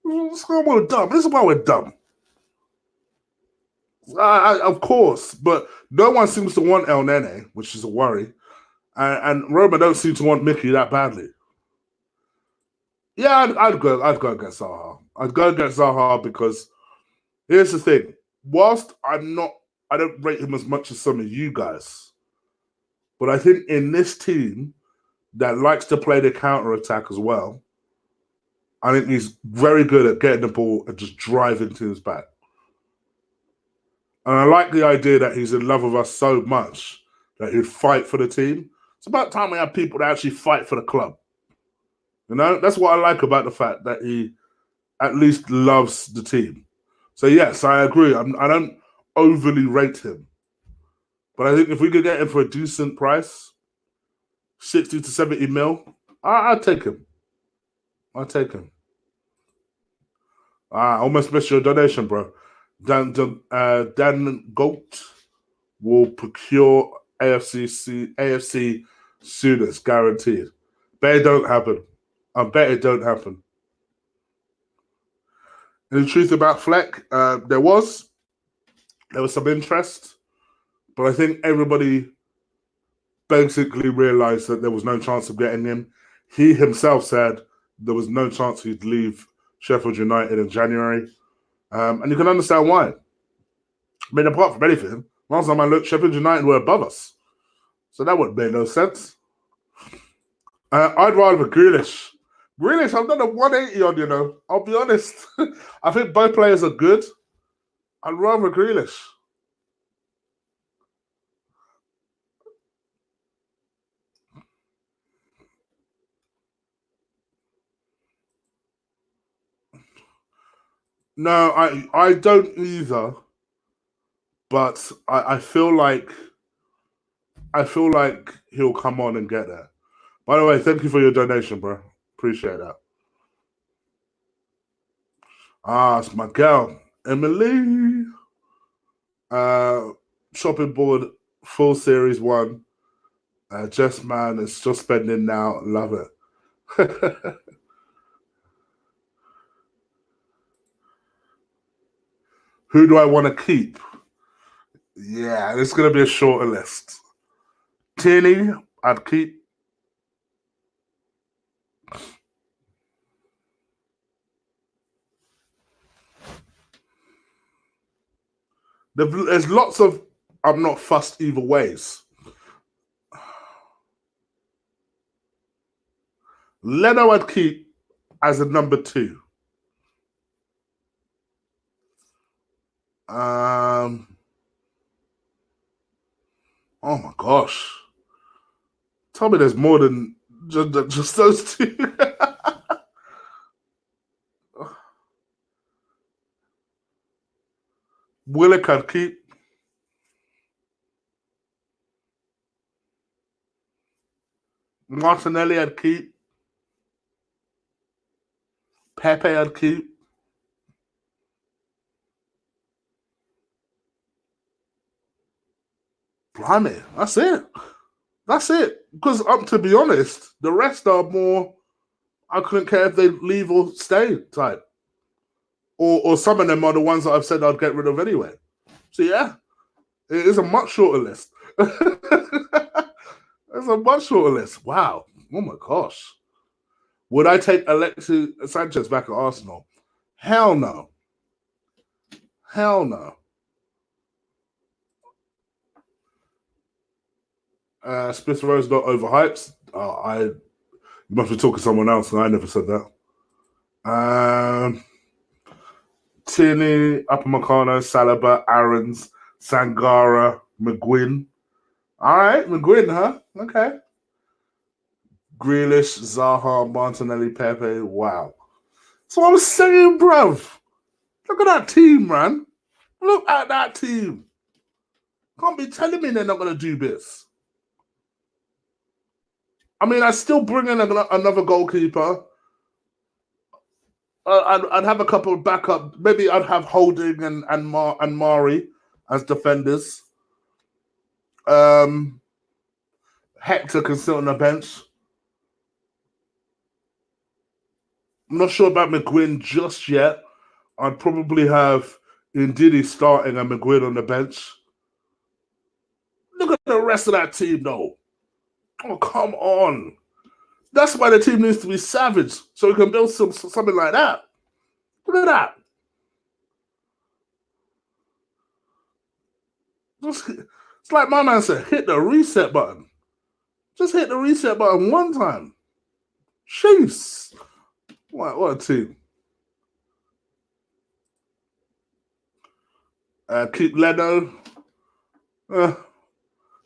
This is why we're dumb. This is why we're dumb. Of course, but no one seems to want El Nene, which is a worry. And Roma don't seem to want Mickey that badly. Yeah, I'd go against Zaha. I'd go against Zaha because here's the thing. Whilst I don't rate him as much as some of you guys, but I think in this team that likes to play the counter attack as well, I think he's very good at getting the ball and just driving to his back. And I like the idea that he's in love with us so much that he'd fight for the team. It's about time we have people that actually fight for the club. You know, that's what I like about the fact that he at least loves the team. So yes, I agree. I don't overly rate him, but I think if we could get him for a decent price, 60 to 70 mil, I'd take him. I'll take him. I almost missed your donation, bro. Dan Goat will procure AFC soonest, guaranteed. Bet it don't happen. I bet it don't happen. And the truth about Fleck, there was some interest, but I think everybody basically realised that there was no chance of getting him. He himself said there was no chance he'd leave Sheffield United in January. And you can understand why. I mean, apart from anything, last time I looked, Sheffield United were above us. So that wouldn't make no sense. I'd rather Grealish. Grealish, I've done a 180 on, you know. I'll be honest. I think both players are good. I'd rather Grealish. No, I don't either. But I feel like he'll come on and get there. By the way, thank you for your donation, bro. Appreciate that. It's my girl, Emily. Shopping board, full series 1. Jess Man is still spending now. Love it. Who do I want to keep? Yeah, it's going to be a shorter list. Tierney, I'd keep. There's lots of I'm not fussed either ways. Leno I'd keep, as a number 2. Oh my gosh. Tell me there's more than just those 2. Willock I'd keep. Martinelli I'd keep. Pepe I'd keep. Blimey, that's it. That's it. Because to be honest, the rest are more I couldn't care if they leave or stay type. Or some of them are the ones that I've said I'd get rid of anyway. So yeah, it is a much shorter list. It's a much shorter list. Wow. Oh my gosh. Would I take Alexis Sanchez back at Arsenal? Hell no. Hell no. Smith Rowe's not overhyped. You must be talking to someone else, and I never said that. Tierney, Upamecano, Saliba, Aarons, Sangara, McGuinn. All right, McGuinn, huh? Okay. Grealish, Zaha, Martinelli, Pepe. Wow. So I was saying, bruv. Look at that team, man. Look at that team. Can't be telling me they're not going to do this. I mean, I still bring in another goalkeeper. I'd have a couple of backup. Maybe I'd have Holding and Mari as defenders. Hector can sit on the bench. I'm not sure about McGuinn just yet. I'd probably have Ndidi starting and McGuinn on the bench. Look at the rest of that team, though. Oh, come on. That's why the team needs to be savage, so we can build something like that. Look at that. It's like my man said, hit the reset button. Just hit the reset button one time. Jeez. What a team. Keep Leno.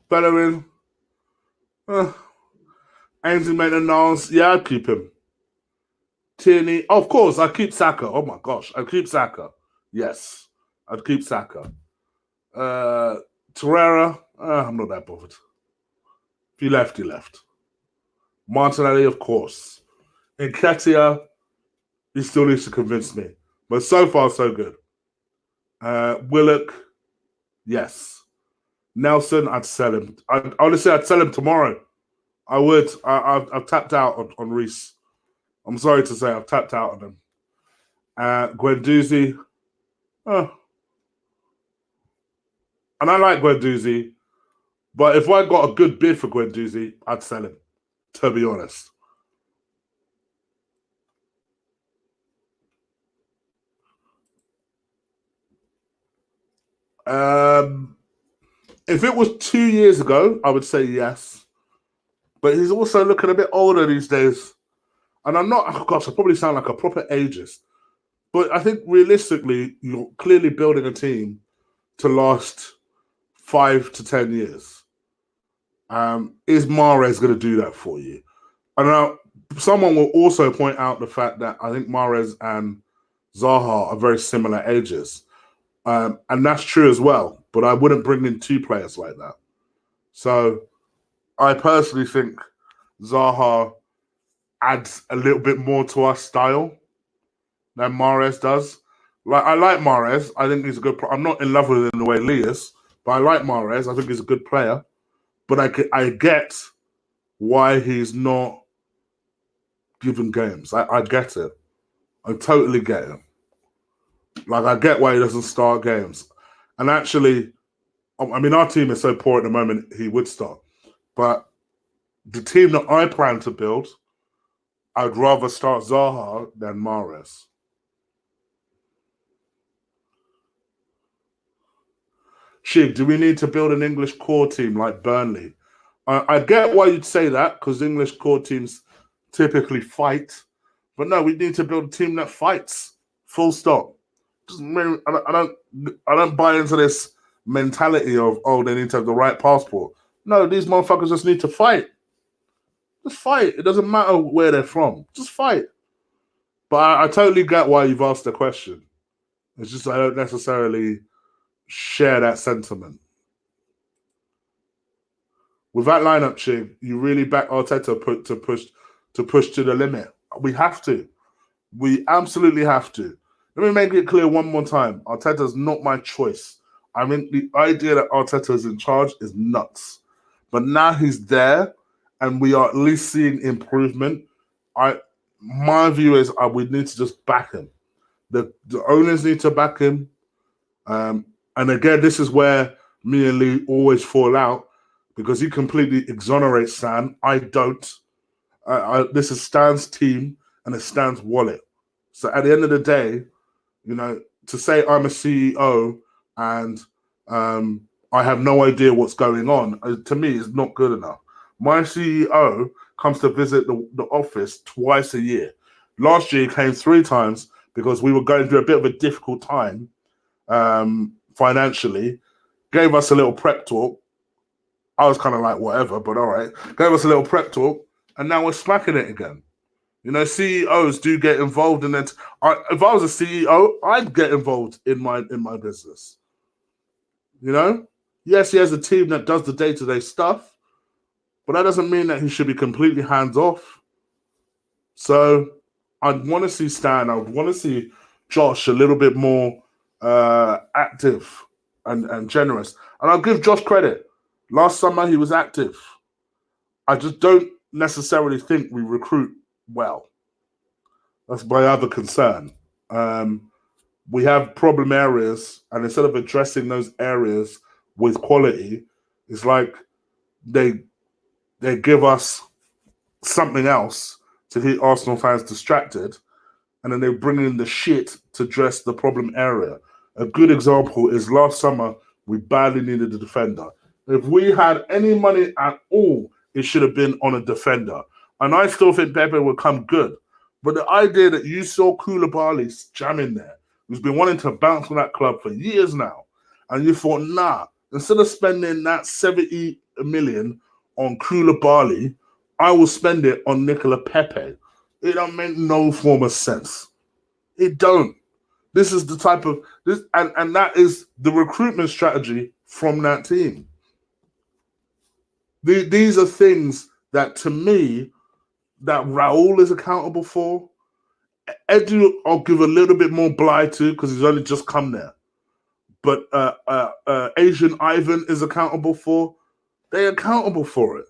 Bellerin. Ainsley Maitland-Niles. Yeah, I'd keep him. Tierney. Oh, of course, I'd keep Saka. Oh my gosh. I'd keep Saka. Yes. I'd keep Saka. Torreira. I'm not that bothered. If he left, he left. Martinelli, of course. Nketiah, he still needs to convince me. But so far, so good. Willock, yes. Nelson, I'd sell him. Honestly, I'd sell him tomorrow. I would. I've tapped out on Reece. I'm sorry to say, I've tapped out on him. Guendouzi. And I like Guendouzi. But if I got a good bid for Guendouzi, I'd sell him, to be honest. If it was 2 years ago, I would say yes. But he's also looking a bit older these days. And I'm not, oh gosh, I probably sound like a proper ageist. But I think realistically, you're clearly building a team to last 5 to 10 years. Is Mahrez going to do that for you? And now someone will also point out the fact that I think Mahrez and Zaha are very similar ages. And that's true as well. But I wouldn't bring in 2 players like that. So I personally think Zaha adds a little bit more to our style than Mahrez does. I like Mahrez. I think he's a good player. I'm not in love with him the way Lee is, but I like Mahrez. I think he's a good player. But I get why he's not given games. I get it. I totally get it. I get why he doesn't start games. And actually, I mean, our team is so poor at the moment, he would start. But the team that I plan to build, I'd rather start Zaha than Mahrez. Shig, do we need to build an English core team like Burnley? I get why you'd say that, because English core teams typically fight But no, we need to build a team that fights. Full stop. I don't buy into this mentality of, oh, they need to have the right passport. No, these motherfuckers just need to fight. Just fight. It doesn't matter where they're from. Just fight. But I totally get why you've asked the question. It's just I don't necessarily share that sentiment. With that lineup, Chig, you really back Arteta to push to the limit. We have to. We absolutely have to. Let me make it clear one more time. Arteta's not my choice. I mean, the idea that Arteta is in charge is nuts. But now he's there, and we are at least seeing improvement. My view is we need to just back him. The owners need to back him. And again, this is where me and Lee always fall out because he completely exonerates Stan. I don't. This is Stan's team and it's Stan's wallet. So at the end of the day, to say I'm a CEO and I have no idea what's going on, to me, is not good enough. My CEO comes to visit the office twice a year. Last year, he came 3 times because we were going through a bit of a difficult time financially. Gave us a little prep talk. I was kind of like, whatever, but all right. Gave us a little prep talk, and now we're smacking it again. CEOs do get involved in it. If I was a CEO, I'd get involved in my business. Yes, he has a team that does the day-to-day stuff, but that doesn't mean that he should be completely hands-off. So I'd want to see Stan. I would want to see Josh a little bit more active and generous. And I'll give Josh credit. Last summer, he was active. I just don't necessarily think we recruit well. That's my other concern. We have problem areas, and instead of addressing those areas with quality, it's like they give us something else to keep Arsenal fans distracted, and then they bring in the shit to address the problem area. A good example is last summer, we badly needed a defender. If we had any money at all, it should have been on a defender. And I still think Pepe would come good. But the idea that you saw Koulibaly jamming there, who's been wanting to bounce from that club for years now, and you thought, nah, instead of spending that 70 million on Koulibaly, I will spend it on Nicola Pepe. It don't make no form of sense. It don't. This is the type of this, and that is the recruitment strategy from that team. These are things that, to me, that Raul is accountable for. Edu, I'll give a little bit more bly to because he's only just come there. But Asian Ivan is accountable for. They're accountable for it.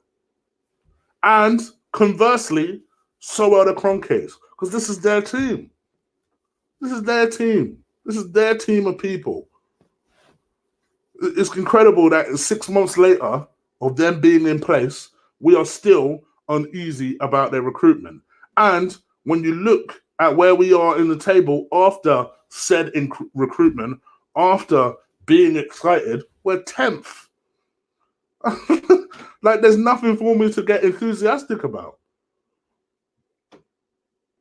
And conversely, so are the Kroenkes, because this is their team. This is their team. This is their team of people. It's incredible that 6 months later of them being in place, we are still uneasy about their recruitment. And when you look at where we are in the table after said recruitment, after being excited, we're 10th. Like, there's nothing for me to get enthusiastic about.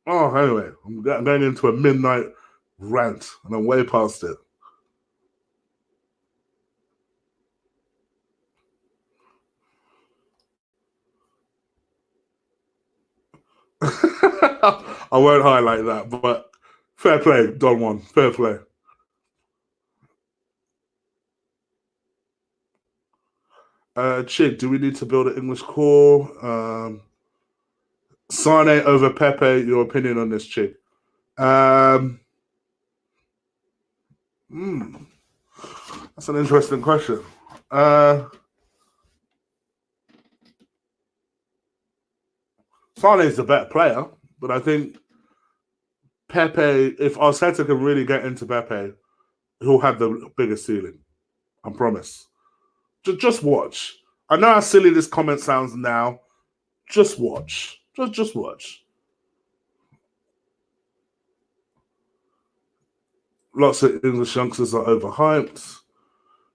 Oh, anyway, I'm going into a midnight rant, and I'm way past it. I won't highlight that, but fair play, Don Juan. Fair play. Chig, do we need to build an English core? Sane over Pepe, your opinion on this, Chig? That's an interesting question. Sane is the better player, but I think Pepe, if Arteta can really get into Pepe, he'll have the biggest ceiling. I promise. Just watch. I know how silly this comment sounds now. Just watch. Just watch. Lots of English youngsters are overhyped.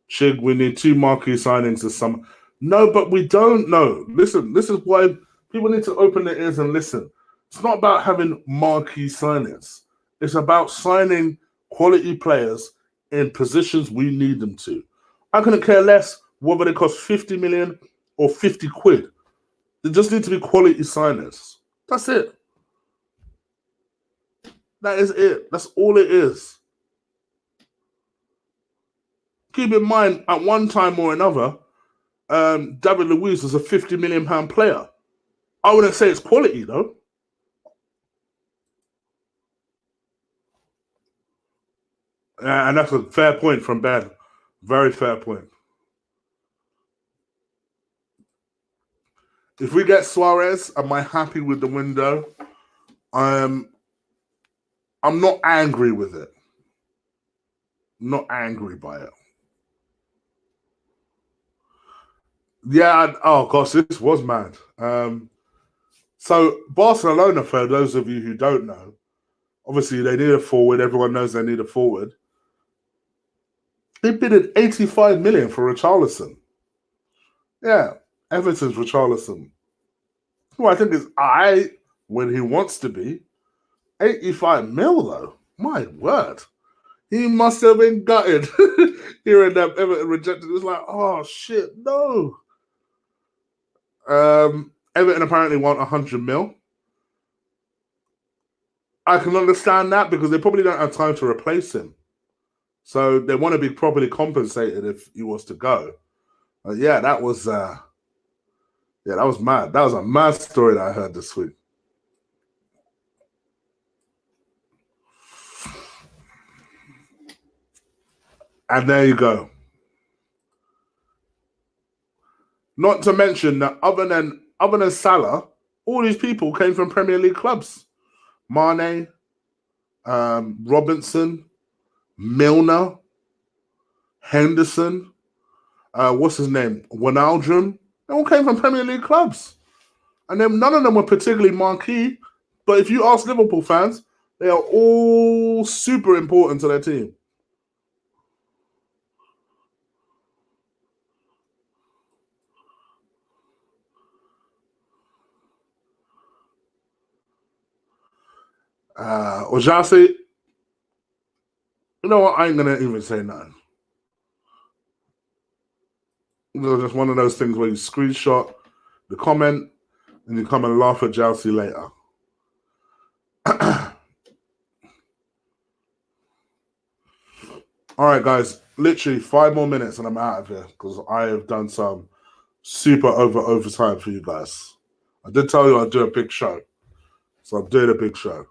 Chig, we need 2 marquee signings this summer. No, but we don't know. Listen, this is why people need to open their ears and listen. It's not about having marquee signings. It's about signing quality players in positions we need them to. I couldn't care less whether they cost 50 million or 50 quid. They just need to be quality signings. That's it. That is it. That's all it is. Keep in mind, at one time or another, David Luiz was a £50 million player. I wouldn't say it's quality, though. And that's a fair point from Ben. Very fair point. If we get Soares, am I happy with the window? I'm not angry with it. Not angry by it. Yeah. Oh gosh, this was mad. So Barcelona, for those of you who don't know, obviously they need a forward. Everyone knows they need a forward. They bid 85 million for Richarlison. Yeah, Everton's Richarlison, who I think is when he wants to be. 85 mil though. My word. He must have been gutted hearing that Everton rejected. It was like, oh shit, no. Everton apparently want 100 mil. I can understand that because they probably don't have time to replace him. So they want to be properly compensated if he was to go. Yeah, that was mad. That was a mad story that I heard this week. And there you go. Not to mention that other than Salah, all these people came from Premier League clubs. Mane, Robinson, Milner, Henderson, what's his name? Wijnaldum. They all came from Premier League clubs. And then none of them were particularly marquee. But if you ask Liverpool fans, they are all super important to their team. Ojasi, you know what? I ain't going to even say nothing. Just one of those things where you screenshot the comment and you come and laugh at Chelsea later. All right, guys, literally 5 more minutes and I'm out of here because I have done some super overtime for you guys. I did tell you I'd do a big show, so I'm doing a big show.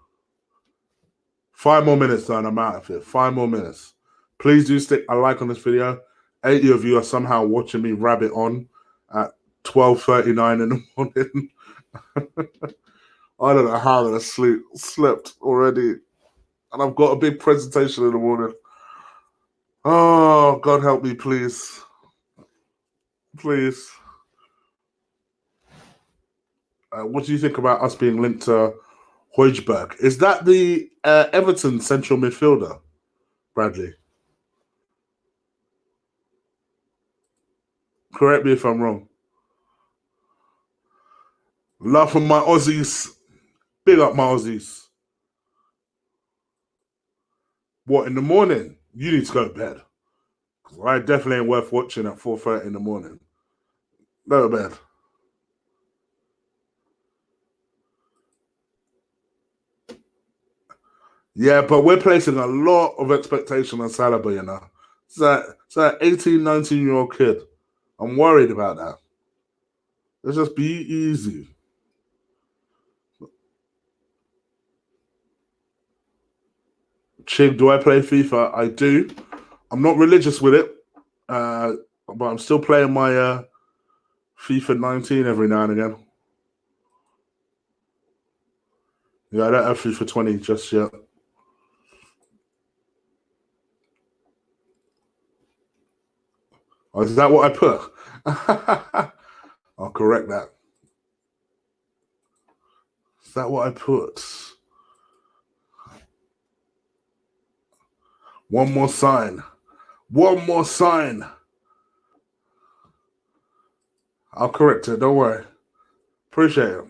5 more minutes and I'm out of here. 5 more minutes. Please do stick a like on this video. 80 of you are somehow watching me rabbit on at 12:39 in the morning. I don't know how I slept already. And I've got a big presentation in the morning. Oh, God help me, please. Please. What do you think about us being linked to Højbjerg? Is that the Everton central midfielder, Bradley? Correct me if I'm wrong. Love from my Aussies. Big up my Aussies. What, in the morning? You need to go to bed. I definitely ain't worth watching at 4:30 in the morning. Go to bed. Yeah, but we're placing a lot of expectation on Saliba, you know. It's that 18, 19-year-old kid. I'm worried about that. Let's just be easy. Chig, do I play FIFA? I do. I'm not religious with it, but I'm still playing my FIFA 19 every now and again. Yeah, I don't have FIFA 20 just yet. Oh, is that what I put? I'll correct that. Is that what I put? One more sign. One more sign. I'll correct it. Don't worry. Appreciate it.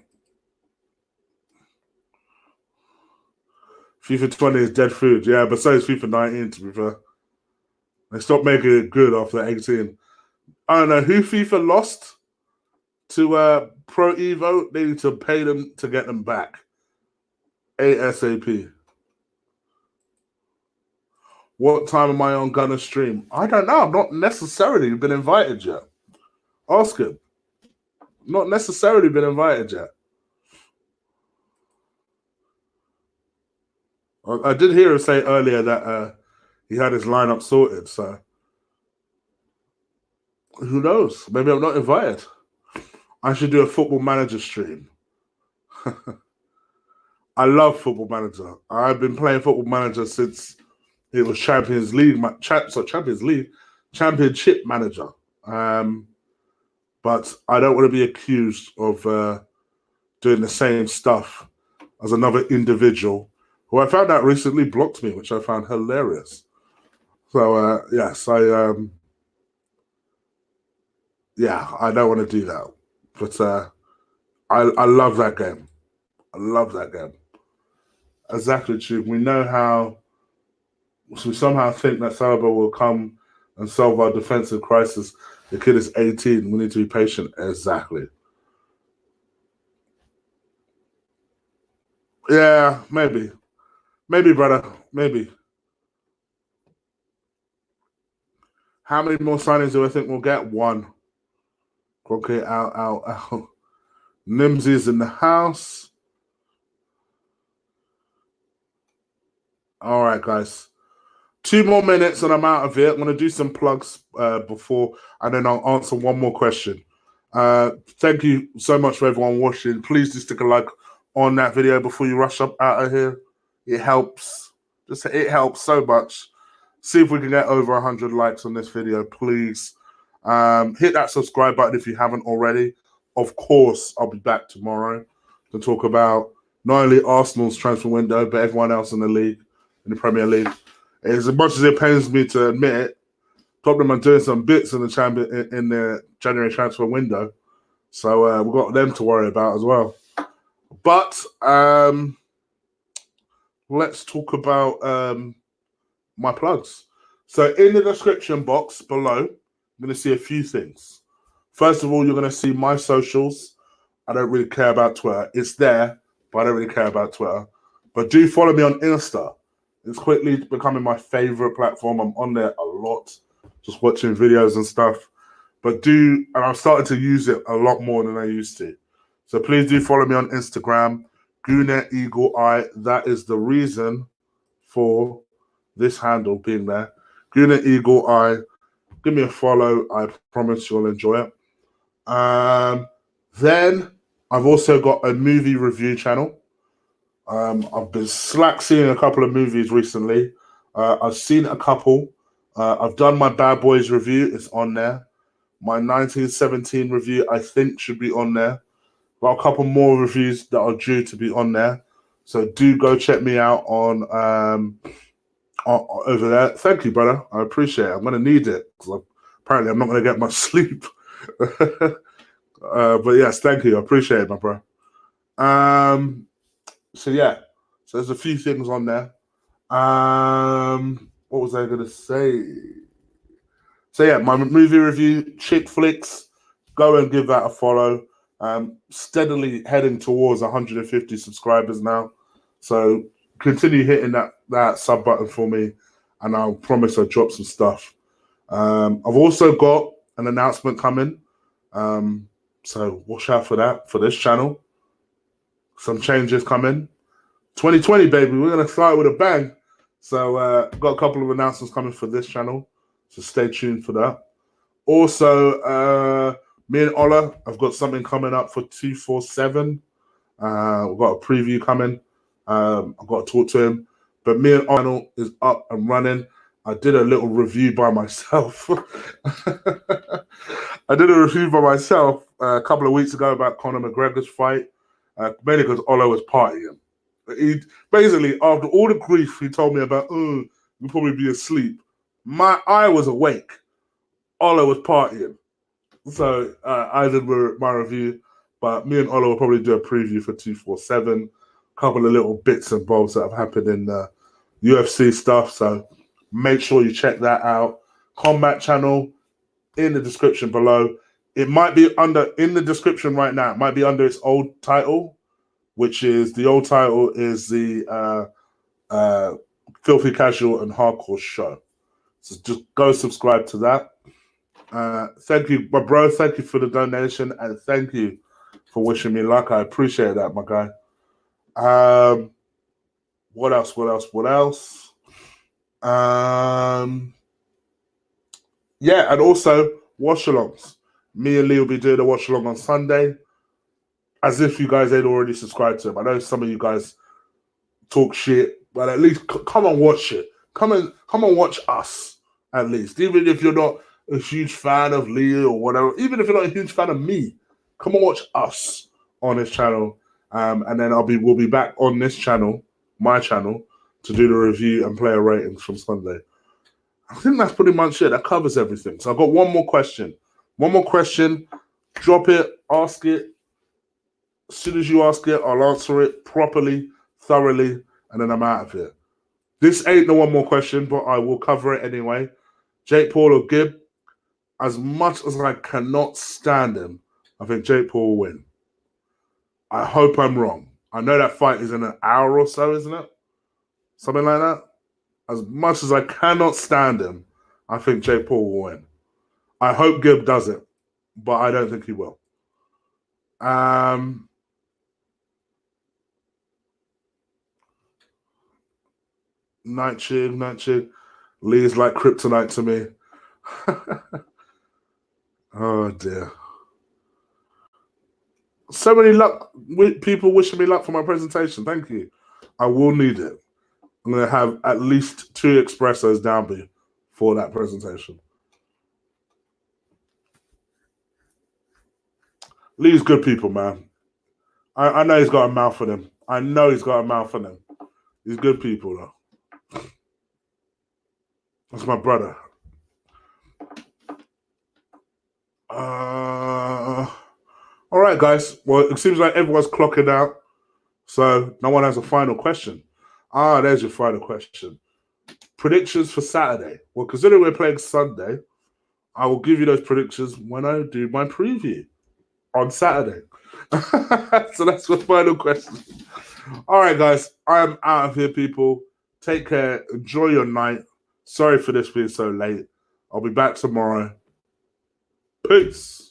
FIFA 20 is dead food. Yeah, but so is FIFA 19, to be fair. They stopped making it good after 18. I don't know who FIFA lost to Pro Evo. They need to pay them to get them back ASAP. What time am I on gonna stream? I don't know. I've not necessarily been invited yet. Ask him. Not necessarily been invited yet. I did hear him say earlier that he had his lineup sorted, so who knows? Maybe I'm not invited. I should do a football manager stream. I love football manager. I've been playing football manager since it was Champions League, Championship manager. But I don't want to be accused of doing the same stuff as another individual who I found out recently blocked me, which I found hilarious. So yes, I don't want to do that. But I love that game. I love that game. Exactly, Tube. We know how. So we somehow think that Saliba will come and solve our defensive crisis. The kid is 18. We need to be patient. Exactly. Yeah, maybe. Maybe, brother. Maybe. How many more signings do I think we'll get? One. Okay, out. Nimsy's in the house. All right, guys. 2 more minutes and I'm out of here. I'm going to do some plugs before, and then I'll answer one more question. Thank you so much for everyone watching. Please do stick a like on that video before you rush up out of here. It helps. It helps so much. See if we can get over 100 likes on this video, please. Hit that subscribe button if you haven't already. Of course, I'll be back tomorrow to talk about not only Arsenal's transfer window, but everyone else in the league, in the Premier League. As much as it pains me to admit it, Tottenham are doing some bits in the January transfer window, so we've got them to worry about as well. But let's talk about my plugs. So in the description box below, you're going to see a few things. First of all, you're going to see my socials. I don't really care about Twitter. It's there, but I don't really care about Twitter. But do follow me on Insta. It's quickly becoming my favorite platform. I'm on there a lot, just watching videos and stuff. And I've started to use it a lot more than I used to. So please do follow me on Instagram, Goonet Eagle Eye. That is the reason for this handle being there. Goonet Eagle Eye. Give me a follow. I promise you'll enjoy it. Then I've also got a movie review channel. I've been seeing a couple of movies recently. I've seen a couple. I've done my Bad Boys review. It's on there. My 1917 review, I think, should be on there. Got a couple more reviews that are due to be on there. So do go check me out on over there. Thank you, brother. I appreciate it. I'm going to need it because apparently I'm not going to get much sleep. But yes, thank you. I appreciate it, my bro. So there's a few things on there. What was I going to say? So yeah, my movie review, Chick Flicks. Go and give that a follow. Steadily heading towards 150 subscribers now. So continue hitting that sub button for me, and I'll promise I'll drop some stuff. I've also got an announcement coming. So watch out for that for this channel. Some changes coming. 2020, baby. We're going to start with a bang. So got a couple of announcements coming for this channel. So stay tuned for that. Also, me and Ola, I've got something coming up for 247. We've got a preview coming. I've got to talk to him. But me and Ola is up and running. I did a little review by myself. I did a review by myself a couple of weeks ago about Conor McGregor's fight, mainly because Ola was partying. He basically, after all the grief he told me about, you'll probably be asleep. I was awake. Ola was partying. So I did my review, but me and Ola will probably do a preview for 247 couple of little bits and bobs that have happened in the UFC stuff. So make sure you check that out. Combat channel in the description below. It might be in the description right now. It might be under its old title, which is the old title is the Filthy Casual and Hardcore Show. So just go subscribe to that. Thank you, my bro. Thank you for the donation, and thank you for wishing me luck. I appreciate that, my guy. What else? Yeah, and also watch-alongs. Me and Lee will be doing a watch-along on Sunday, as if you guys ain't already subscribed to him. I know some of you guys talk shit, but at least come and watch it. Come and watch us, at least. Even if you're not a huge fan of Lee or whatever, even if you're not a huge fan of me, come and watch us on this channel. And then we'll be back on this channel, my channel, to do the review and player ratings from Sunday. I think that's pretty much it. That covers everything. So I've got one more question. Drop it, ask it. As soon as you ask it, I'll answer it properly, thoroughly, and then I'm out of here. This ain't the one more question, but I will cover it anyway. Jake Paul or Gibb? As much as I cannot stand him, I think Jake Paul will win. I hope I'm wrong. I know that fight is in an hour or so, isn't it? Something like that. As much as I cannot stand him, I think Jake Paul will win. I hope Gibb does it, but I don't think he will. Night Chick. Lee's like kryptonite to me. Oh dear. So many people wishing me luck for my presentation. Thank you. I will need it. I'm going to have at least 2 espressos down for that presentation. Lee's good people, man. I know he's got a mouth for them. He's good people, though. That's my brother. All right, guys. Well, it seems like everyone's clocking out, so no one has a final question. There's your final question. Predictions for Saturday. Well, considering we're playing Sunday, I will give you those predictions when I do my preview on Saturday. So that's my final question. All right, guys. I am out of here, people. Take care. Enjoy your night. Sorry for this being so late. I'll be back tomorrow. Peace.